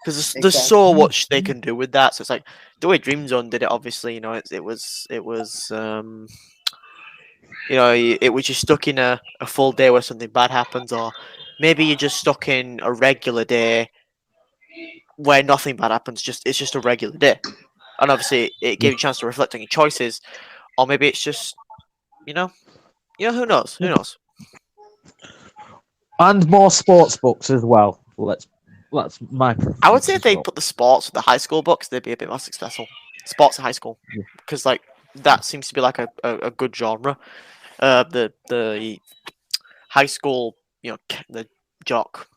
because there's so much they can do with that. So it's like the way Dream Zone did it. Obviously, it was it was just stuck in a full day where something bad happens, or maybe you're just stuck in a regular day where nothing bad happens. It's just a regular day, and obviously it gave you a chance to reflect on your choices, or maybe it's just who knows? Who knows? and more sports books as well. That's my preference. I would say if as they well. put the sports with the high school books, they'd be a bit more successful. Sports at high school, Yeah. because like that seems to be like a good genre. The high school, the jock.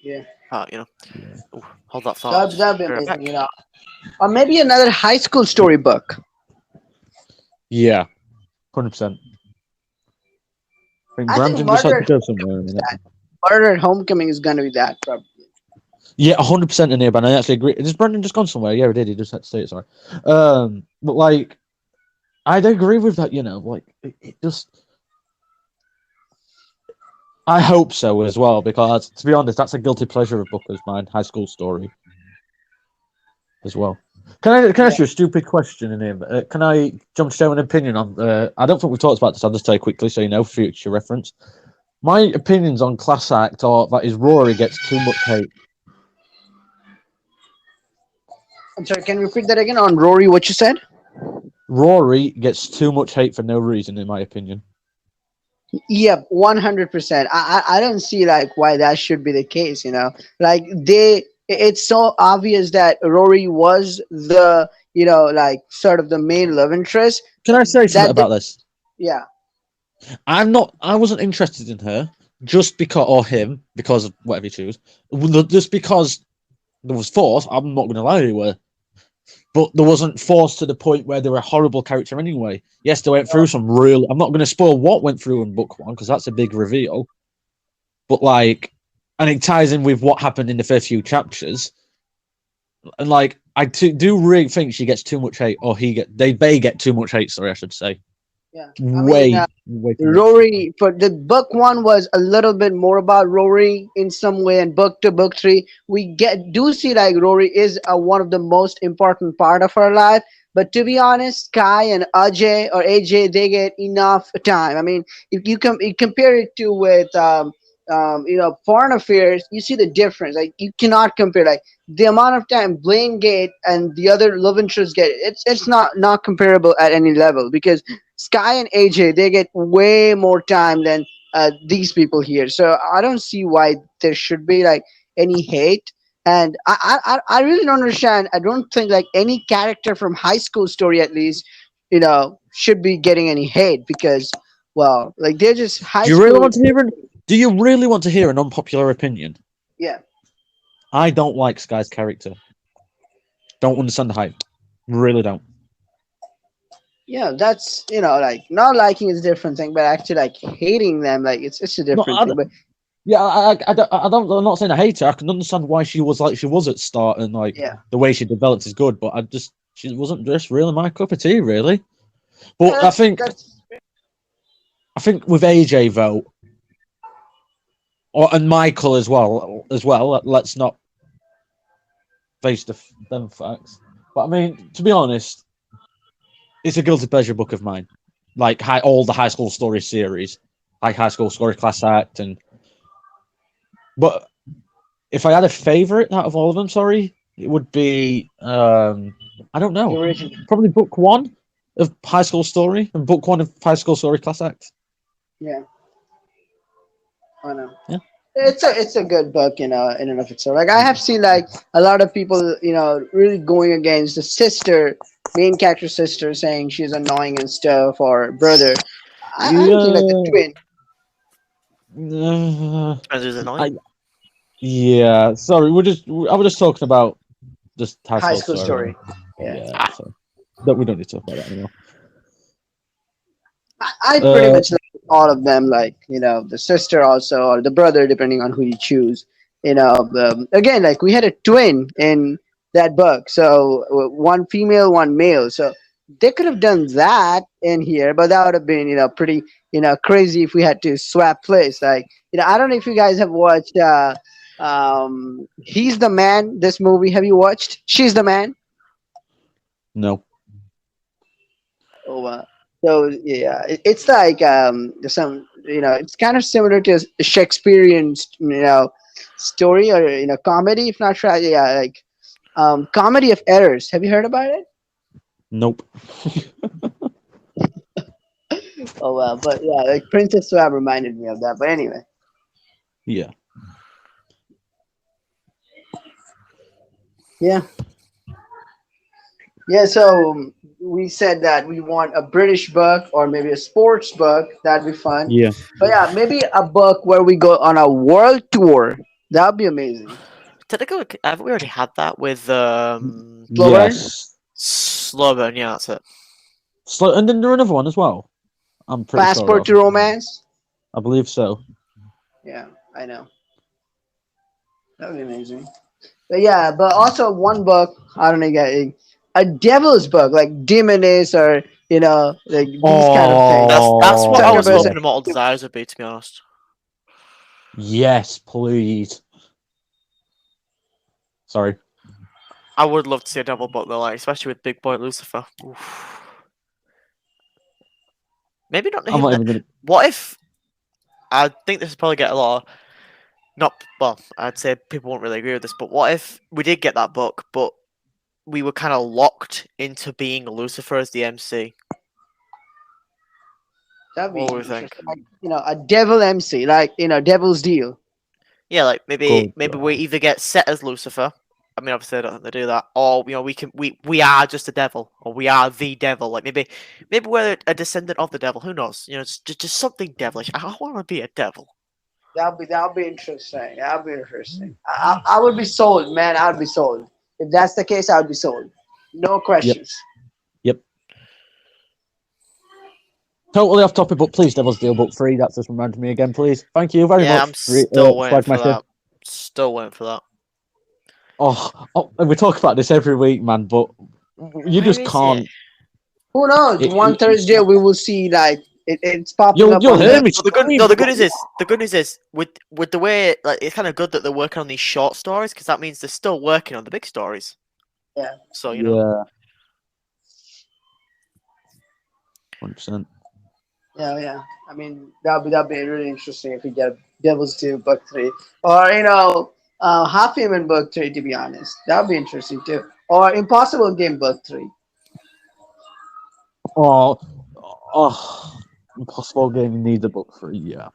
Yeah. Ooh, hold that thought. That'd be Be right amazing. back. Or maybe another high school story book. Yeah, 100%. I think I think Brandon just had Murder- to go somewhere in a minute. Murder at Homecoming is going to be that probably. Yeah, 100% in here, but I actually agree. Has Brandon just gone somewhere? Yeah, he did. He just had to say it. Sorry. But like, I'd agree with that. Like it just. I hope so as well, because to be honest, that's a guilty pleasure of book of mine. High School Story. As well. Can I ask you a stupid question in here? Can I jump straight with an opinion on? I don't think we've talked about this. I'll just tell you quickly so you know, for future reference. My opinions on Class Act are that is Rory gets too much hate. I'm sorry. Can you repeat that again on Rory? What you said? Rory gets too much hate for no reason, in my opinion. Yep, 100%. I don't see like why that should be the case. Like it's so obvious that Rory was the like sort of the main love interest. Can I say something That about this? yeah, I wasn't interested in her just because, or him, because of whatever you choose. Just because there was force, I'm not going to lie to you. But there wasn't force to the point where they were a horrible character anyway. Yes, they went through some real. I'm not going to spoil what went through in book one because that's a big reveal. But like, and it ties in with what happened in the first few chapters. And like, do really think she gets too much hate, or they get too much hate. Sorry, I should say. yeah. I mean, Way too much. Rory for the book one was a little bit more about Rory in some way, and book two, book three, we do see like Rory is one of the most important part of her life. But to be honest, Sky and Ajay or AJ, they get enough time. I mean, if you compare it to with foreign affairs, you see the difference. Like you cannot compare like the amount of time Blaine get and the other love interests get. It's not comparable at any level because Sky and AJ, they get way more time than these people here. So I don't see why there should be like any hate. And I really don't understand. I don't think like any character from High School Story at least, should be getting any hate because, well, like they're just high Do you really school. want to hear an? Do you really want to hear an unpopular opinion? Yeah, I don't like Sky's character. Don't understand the hype. Really don't. yeah. That's like not liking is a different thing, but actually like hating them, like it's a No, different thing. But yeah, I don't. I'm not saying I hate her. I can understand why she was like she was at start, and like yeah, the way she developed is good. But she wasn't just really my cup of tea, really. But yeah, I think with AJ though, and Michael as well. Let's not face them facts. But I mean, to be honest, it's a guilty pleasure book of mine. Like all the High School Story series, like High School Story Class Act, but if I had a favorite out of all of them, sorry, it would be I don't the know, original. probably book one of High School Story and book one of High School Story Class Act. Yeah, I know. Yeah. It's a good book, in and of itself. Like I have seen like a lot of people, really going against the sister, main character sister, saying she's annoying and stuff, or brother. I don't think like the Yeah. twin. As is I, annoying. yeah, sorry. I was just talking about just High High School School Story. Story. Yeah, Yeah, Ah, so we don't need to talk about that anymore. I pretty Uh, much like all of them. Like the sister also, or the brother, depending on who you choose. Again, like we had a twin in that book, so one female, one male. So they could have done that in here, but that would have been pretty crazy if we had to swap place. Like I don't know if you guys have watched. He's the Man. This movie, have you watched? She's the Man. no. Oh, so yeah, it's like some it's kind of similar to a Shakespearean story or comedy, if not tragedy. Yeah, like Comedy of Errors. Have you heard about it? Nope. Oh well, but yeah, like Princess Swab reminded me of that. But anyway, Yeah. yeah, yeah. So we said that we want a British book or maybe a sports book. That'd be fun. Yeah. But yeah, maybe a book where we go on a world tour. That'd be amazing. technically, haven't we already had that with Slow burn? Yes. Slow Burn? Yeah, that's it. And then there's another one as well. I'm pretty Passport to sure. Romance. I believe so. Yeah, I know. That would be amazing. But yeah, but also one book, I don't know, a devil's book, like Demoness or, like these kind of things. That's what I was Succubus. hoping Immortal Desires would be, to be honest. Yes, please. Sorry. I would love to see a devil book though, like especially with Big Boy Lucifer. Oof. Maybe not I'm him. not even gonna. What if? I think this would probably get a lot. Not well. I'd say people won't really agree with this, but what if we did get that book, but we were kind of locked into being Lucifer as the MC. That'd be What do we interesting. think? Like, a devil MC, like Devil's Deal. Yeah, like Cool. maybe we either get set as Lucifer. I mean, obviously, I don't think they do that. Or we are just a devil, or we are the devil. Like maybe we're a descendant of the devil. Who knows? Just something devilish. I want to be a devil. That'll be interesting. That'll be interesting. I would be sold, man. I would be sold. If that's the case, I would be sold. No questions. Yep. Totally off topic, but please, Devil's Deal Book 3. That just reminded me again, please. Thank you very Yeah, much. I'm still waiting for Swagmaster. that. Still waiting for that. And we talk about this every week, man, but you Where just is can't. it? Who knows? One Thursday we will see like it's popping You'll up. you'll on hear the- me. No, the good news is with the way, like, it's kind of good that they're working on these short stories, because that means they're still working on the big stories. Yeah. So you know. Yeah. 100%. Yeah. I mean, that'll be really interesting if we get Devil's Due Book 3, or Half Human Book 3. To be honest, that'll be interesting too. Or Impossible Game Book 3. Impossible Game needs a book 3. Yeah.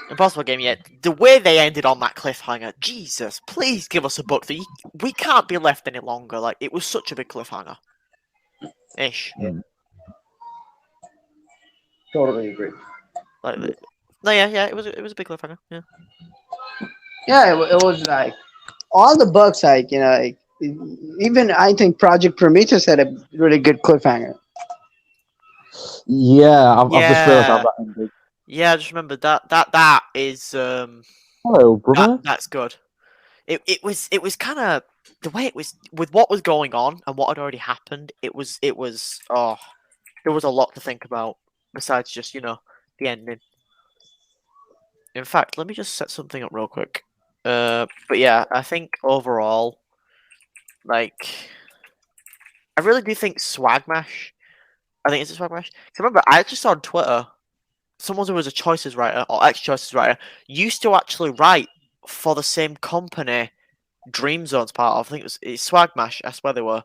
Impossible Game yet. The way they ended on that cliffhanger, Jesus, please give us a book that we can't be left any longer. Like, it was such a big cliffhanger. Ish. Totally agree. Like, no, yeah, it was a big cliffhanger. Yeah. Yeah, it was like all the books, like even I think Project Prometheus had a really good cliffhanger. Yeah, I've just realised how Yeah. that ended. Yeah, I just remember that is Hello, brother. that's good. It was kind of the way it was with what was going on and what had already happened. It was there was a lot to think about besides just the ending. In fact, let me just set something up real quick. But yeah, I think overall, like, I really do think Swagmash. I think it's a Swagmash. 'Cause remember, I just saw on Twitter someone who was a choices writer or ex-choices writer used to actually write for the same company Dream Zone's part of. I think it's Swagmash. That's where they were.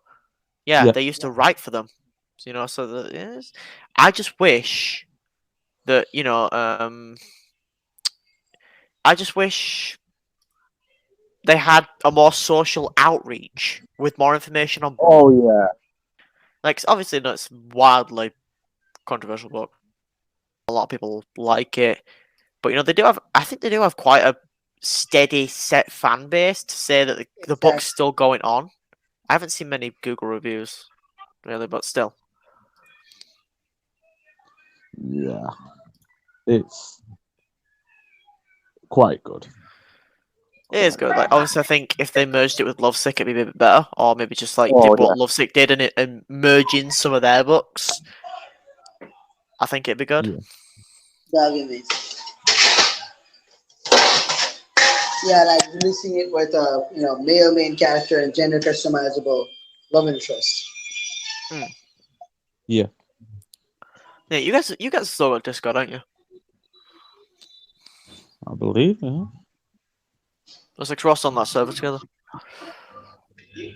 Yeah, Yeah. they used to write for them. So yes. I just wish that I just wish they had a more social outreach with more information on. Oh yeah. Like, obviously, no, it's wildly controversial book. A lot of people like it, but they do have. I think they do have quite a steady set fan base to say that the book's still going on. I haven't seen many Google reviews, really, but still. Yeah. It's quite good. It is good. Like, obviously, I think if they merged it with Lovesick, it'd be a bit better, or maybe just like Oh, did what yeah. Lovesick did and merge in some of their books. I think it'd be good. Yeah. That'll be amazing. Yeah, like releasing it with a male main character and gender customizable love interest. Yeah. Yeah, you guys still got Discord, don't you? I believe. Yeah. Let's like Ross on that server together.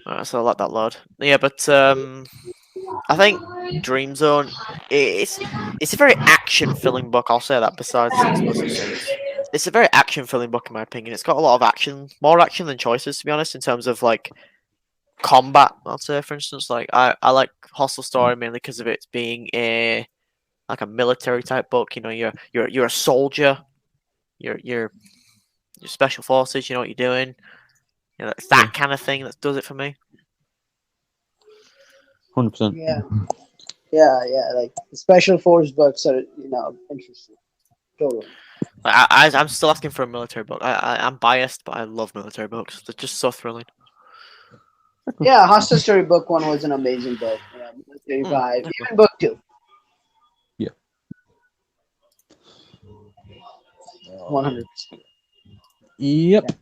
Alright, so I'll let that load. Yeah, but I think Dream Zone it's a very action-filling book. I'll say that. Besides the explicit scenes, it's a very action-filling book in my opinion. It's got a lot of action, more action than choices, to be honest, in terms of like combat. I'll say, for instance, like I like Hostile Story mainly because of it being a military type book. You're a soldier. You're special forces. You know what you're doing. It's that kind of thing that does it for me. 100%. Yeah. Like the special force books are interesting. Totally. I'm still asking for a military book. I'm biased, but I love military books. They're just so thrilling. Yeah, Hostile Story book 1 was an amazing book. Yeah, military vibe. Even book 2. Yeah. 100%. Yep.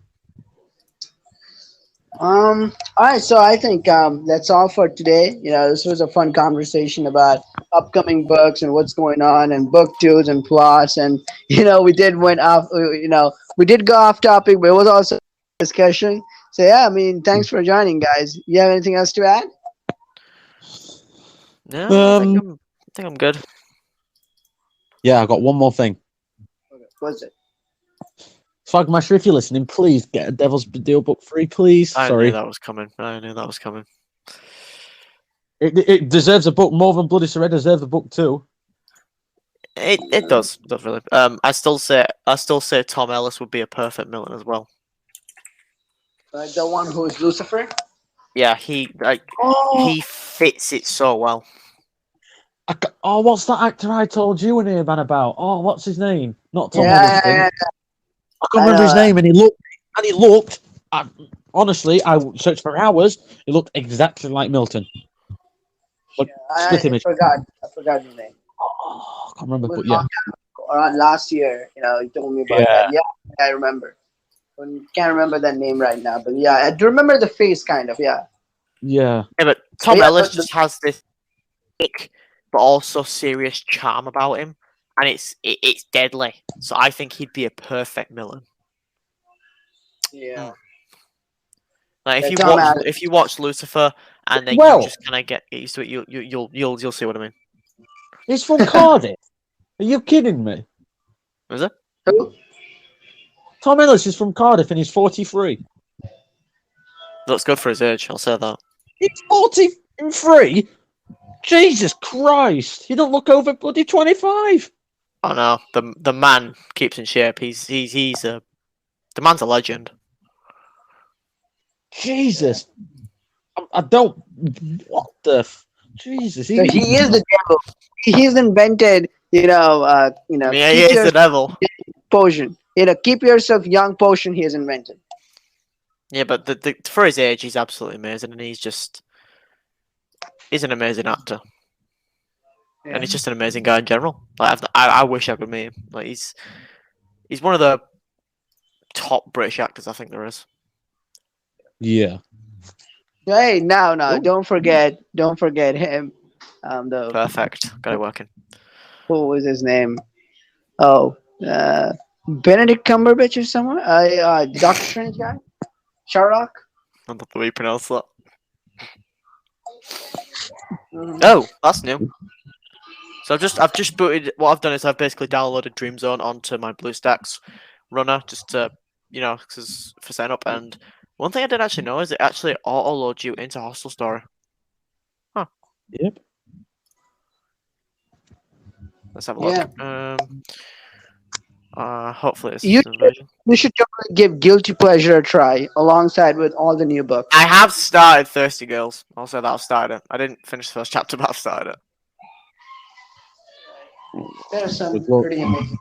All right, so I think that's all for today. This was a fun conversation about upcoming books and what's going on and book twos and plots, and we did we did go off topic, but it was also a discussion. So yeah, I mean, thanks for joining, guys. You have anything else to add? No, Um, I think I'm good. yeah, I got one more thing. What's it? Swagmaster, if you're listening, please get a Devil's Deal book free, please. I knew Sorry. that was coming. I knew that was coming. It deserves a book more than Bloody Surrender deserves a book too. It does really. I still say Tom Ellis would be a perfect villain as well. The one who is Lucifer. Yeah, he Oh, he fits it so well. oh, what's that actor I told you in here, man, about? Oh, what's his name? Not Tom Yeah, Hiddleston. yeah, I can't I remember his know. name, and he looked. Honestly, I searched for hours. He looked exactly like Milton. Like split I image. forgot. I forgot his name. Oh, I can't It remember, was but yeah, around last year. You told me about yeah, that. Yeah, I remember. I can't remember that name right now, but yeah, I do remember the face, kind of. Yeah. yeah, Yeah, but Tom Yeah, Ellis but just has this thick but also serious charm about him, and it's deadly. So I think he'd be a perfect villain. yeah. Like Yeah, Tom Hanks. if you watch Lucifer and then you Well, just kind of get used to it, you'll see what I mean. he's from Cardiff. Are you kidding me? Is it? Who? Tom Ellis is from Cardiff and he's 43. Looks good for his age. I'll say that. He's 43? Jesus Christ! He don't look over bloody 25. Oh no, the man keeps in shape. He's a the man's a legend. Jesus. I don't. What the? Jesus. So he is the devil. He's invented. I mean, he keep is your the devil. potion. Keep yourself young potion. He has invented. Yeah, but for his age, he's absolutely amazing, and he's an amazing actor, and he's just an amazing guy in general. Like I wish I could meet him. Like he's one of the top British actors I think there is. Yeah. Hey, no, Oh. don't forget him. The Perfect. Got it working. Who was his name? Oh, Benedict Cumberbatch or someone? Doctor Strange guy, Sherlock. I love the way you pronounce that. Mhm. Oh, that's new. So I've just booted. What I've done is I've basically downloaded Dream Zone onto my BlueStacks runner just to for setting up. And one thing I didn't actually know is it actually auto loads you into Hostel Story. Huh. Yep. Let's have a Yeah. look. Hopefully it's You the same version. You should totally give Guilty Pleasure a try alongside with all the new books. I have started Thirsty Girls. I'll say that I've started it. I didn't finish the first chapter, but I've started it. There's some Good luck. pretty amazing.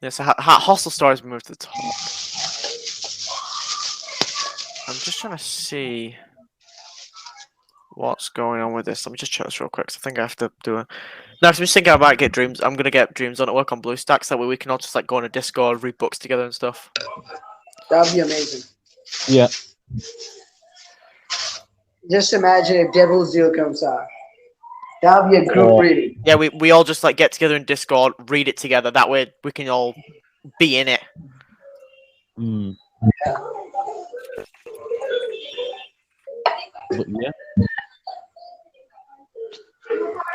Yeah, so Hostel Story's moved to the top. I'm just trying to see what's going on with this. Let me just check this real quick. 'Cause I think I have to do it. No, I'm just thinking I might get Dreams. I'm gonna get Dreams on at work on BlueStacks. That way we can all just like go on a Discord, read books together and stuff. That'd be amazing. Yeah. Just imagine if Devil's Deal comes out. That'd be a group Oh. reading. Yeah, we all just like get together in Discord, read it together. That way we can all be in it. Mm. But yeah.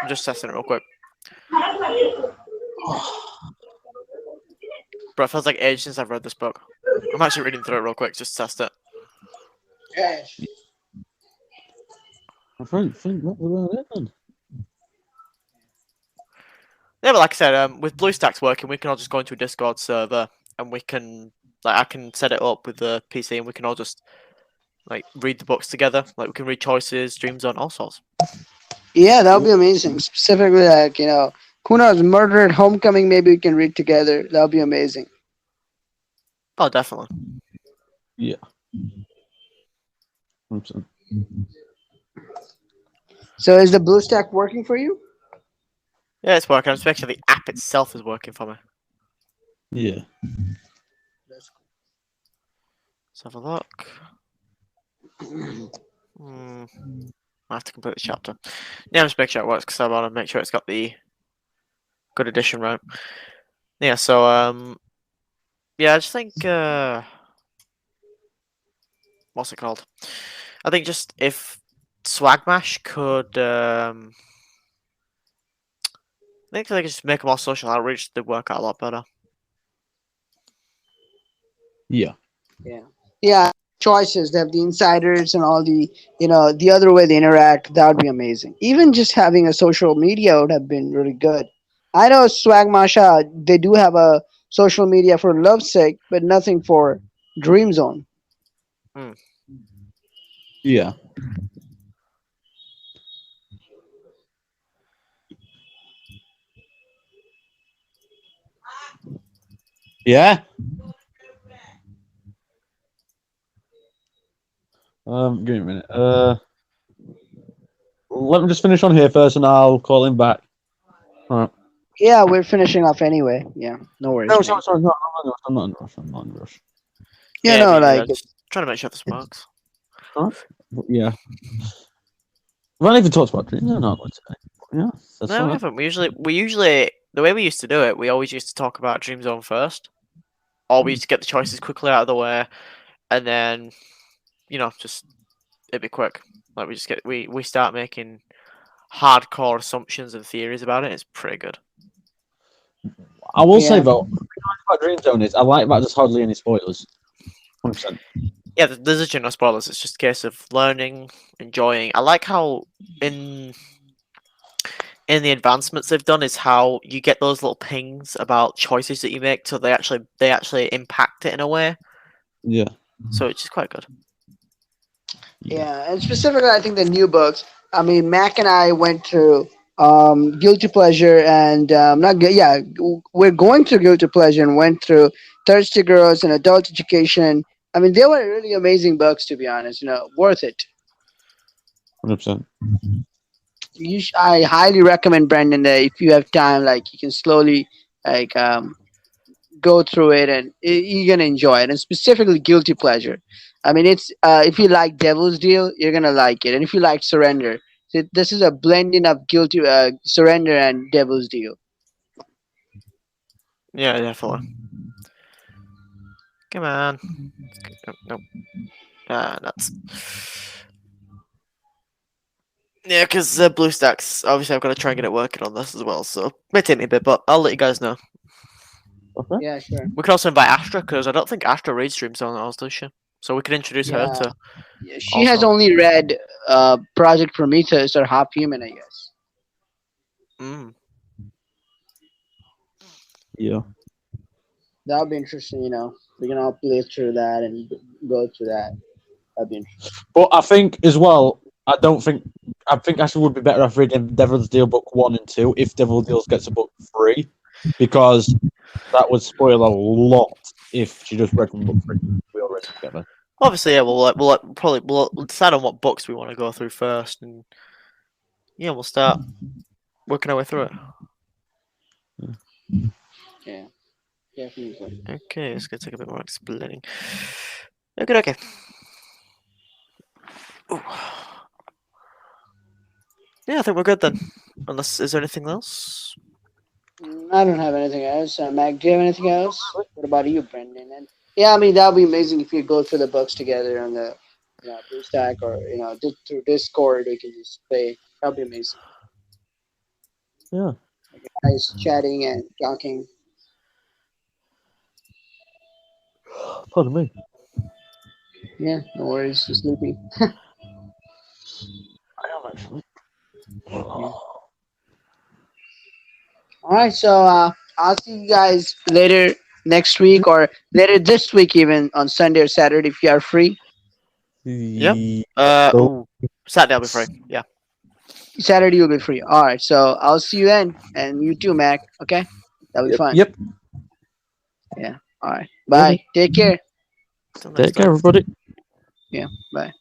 I'm just testing it real quick. Bro, it feels like ages since I've read this book. I'm actually reading through it real quick just to test it. Yeah. I don't think that was it then. Yeah, but like I said, with BlueStacks working, we can all just go into a Discord server and we can I can set it up with the PC and we can all just like read the books together. Like we can read choices, Dream Zone, all sorts. Yeah, that would be amazing. Specifically, who knows, Murder at Homecoming, maybe we can read together. That would be amazing. Oh, definitely. Yeah. 100%. So is the BlueStack working for you? Yeah, it's working. Especially the app itself is working for me. Yeah. Let's have a look. I have to complete the chapter. Yeah, I'm just making sure it works because I want to make sure it's got the good edition right. Yeah, so yeah, I just think what's it called? I think just if Swagmash could. I think if they could just make more social outreach, they'd work out a lot better. Yeah. Yeah, choices. They have the insiders and all the the other way they interact. That would be amazing. Even just having a social media would have been really good. I know Swag Masha, they do have a social media for love's sake, but nothing for Dream Zone. Yeah. Yeah. Give me a minute. Let me just finish on here first, and I'll call him back. All right. Yeah, we're finishing off anyway. Yeah, no worries, No, mate. sorry. No, I'm not in a rush. I'm not in a rush. Yeah, Yeah, no, me neither. like Just trying to make sure this works. Yeah. We haven't even talked about dreams. No, no, yeah. That's No, we fine. haven't. We usually the way we used to do it. We always used to talk about Dream Zone first, or we used to get the choices quickly out of the way, and then just it'd be quick. Like we start making hardcore assumptions and theories about it. It's pretty good. I will say yeah, though, the thing I like about Dream Zone is I like that there's hardly any spoilers. 100%. Yeah, there's actually no spoilers. It's just a case of learning, enjoying. I like how in the advancements they've done is how you get those little pings about choices that you make, so they actually impact it in a way. Yeah. So it's just quite good. yeah, and specifically, I think the new books. I mean, Mac and I went through Guilty Pleasure and yeah, we're going through Guilty Pleasure and went through Thirsty Girls and Adult Education. I mean, they were really amazing books, to be honest. Worth it. 100%. I highly recommend Brendan that if you have time, like you can slowly like go through it and you're gonna enjoy it. And specifically, Guilty Pleasure. I mean, it's if you like Devil's Deal, you're gonna like it, and if you like Surrender, this is a blending of Guilty Surrender and Devil's Deal. Yeah, definitely. Come on. No, no. Nuts. Yeah, because BlueStacks, obviously I've got to try and get it working on this as well, so it may take me a bit, but I'll let you guys know. Okay. Yeah, sure. We can also invite Astra, because I don't think Astra reads Dream Zone at all, does she? So we can introduce her Yeah. to... Yeah, she has Also. only read Project Prometheus or Half Human, I guess. Mm. Yeah. That'll be interesting. We can all play through that and go through that. That'd be interesting. But I think as well, I think Ashley would be better off reading Devil's Deal book 1 and 2 if Devil's Deal gets a book 3, because that would spoil a lot if she just read from book 3. We all read it together. Obviously, yeah, we'll decide on what books we want to go through first, and yeah, we'll start working our way through it. Yeah, definitely. Okay, it's gonna take a bit more explaining. Okay. Ooh. Yeah, I think we're good then. Unless, is there anything else? I don't have anything else. Mac, do you have anything else? What about you, Brendan? And yeah, I mean that'd be amazing if you go through the books together on the BlueStack or just through Discord. We can just play. That'd be amazing. Yeah. Guys chatting and talking. Pardon me. Yeah, no worries. Just sleeping. I am actually. All right, so I'll see you guys later next week or later this week, even on Sunday or Saturday if you are free. Yep. So- Saturday I'll be free. Yeah. Saturday you'll be free. All right, so I'll see you then, and you too, Mac. Okay, that'll be fun. Yep. All right, bye. Take care. Till next Take care, time. everybody. Bye.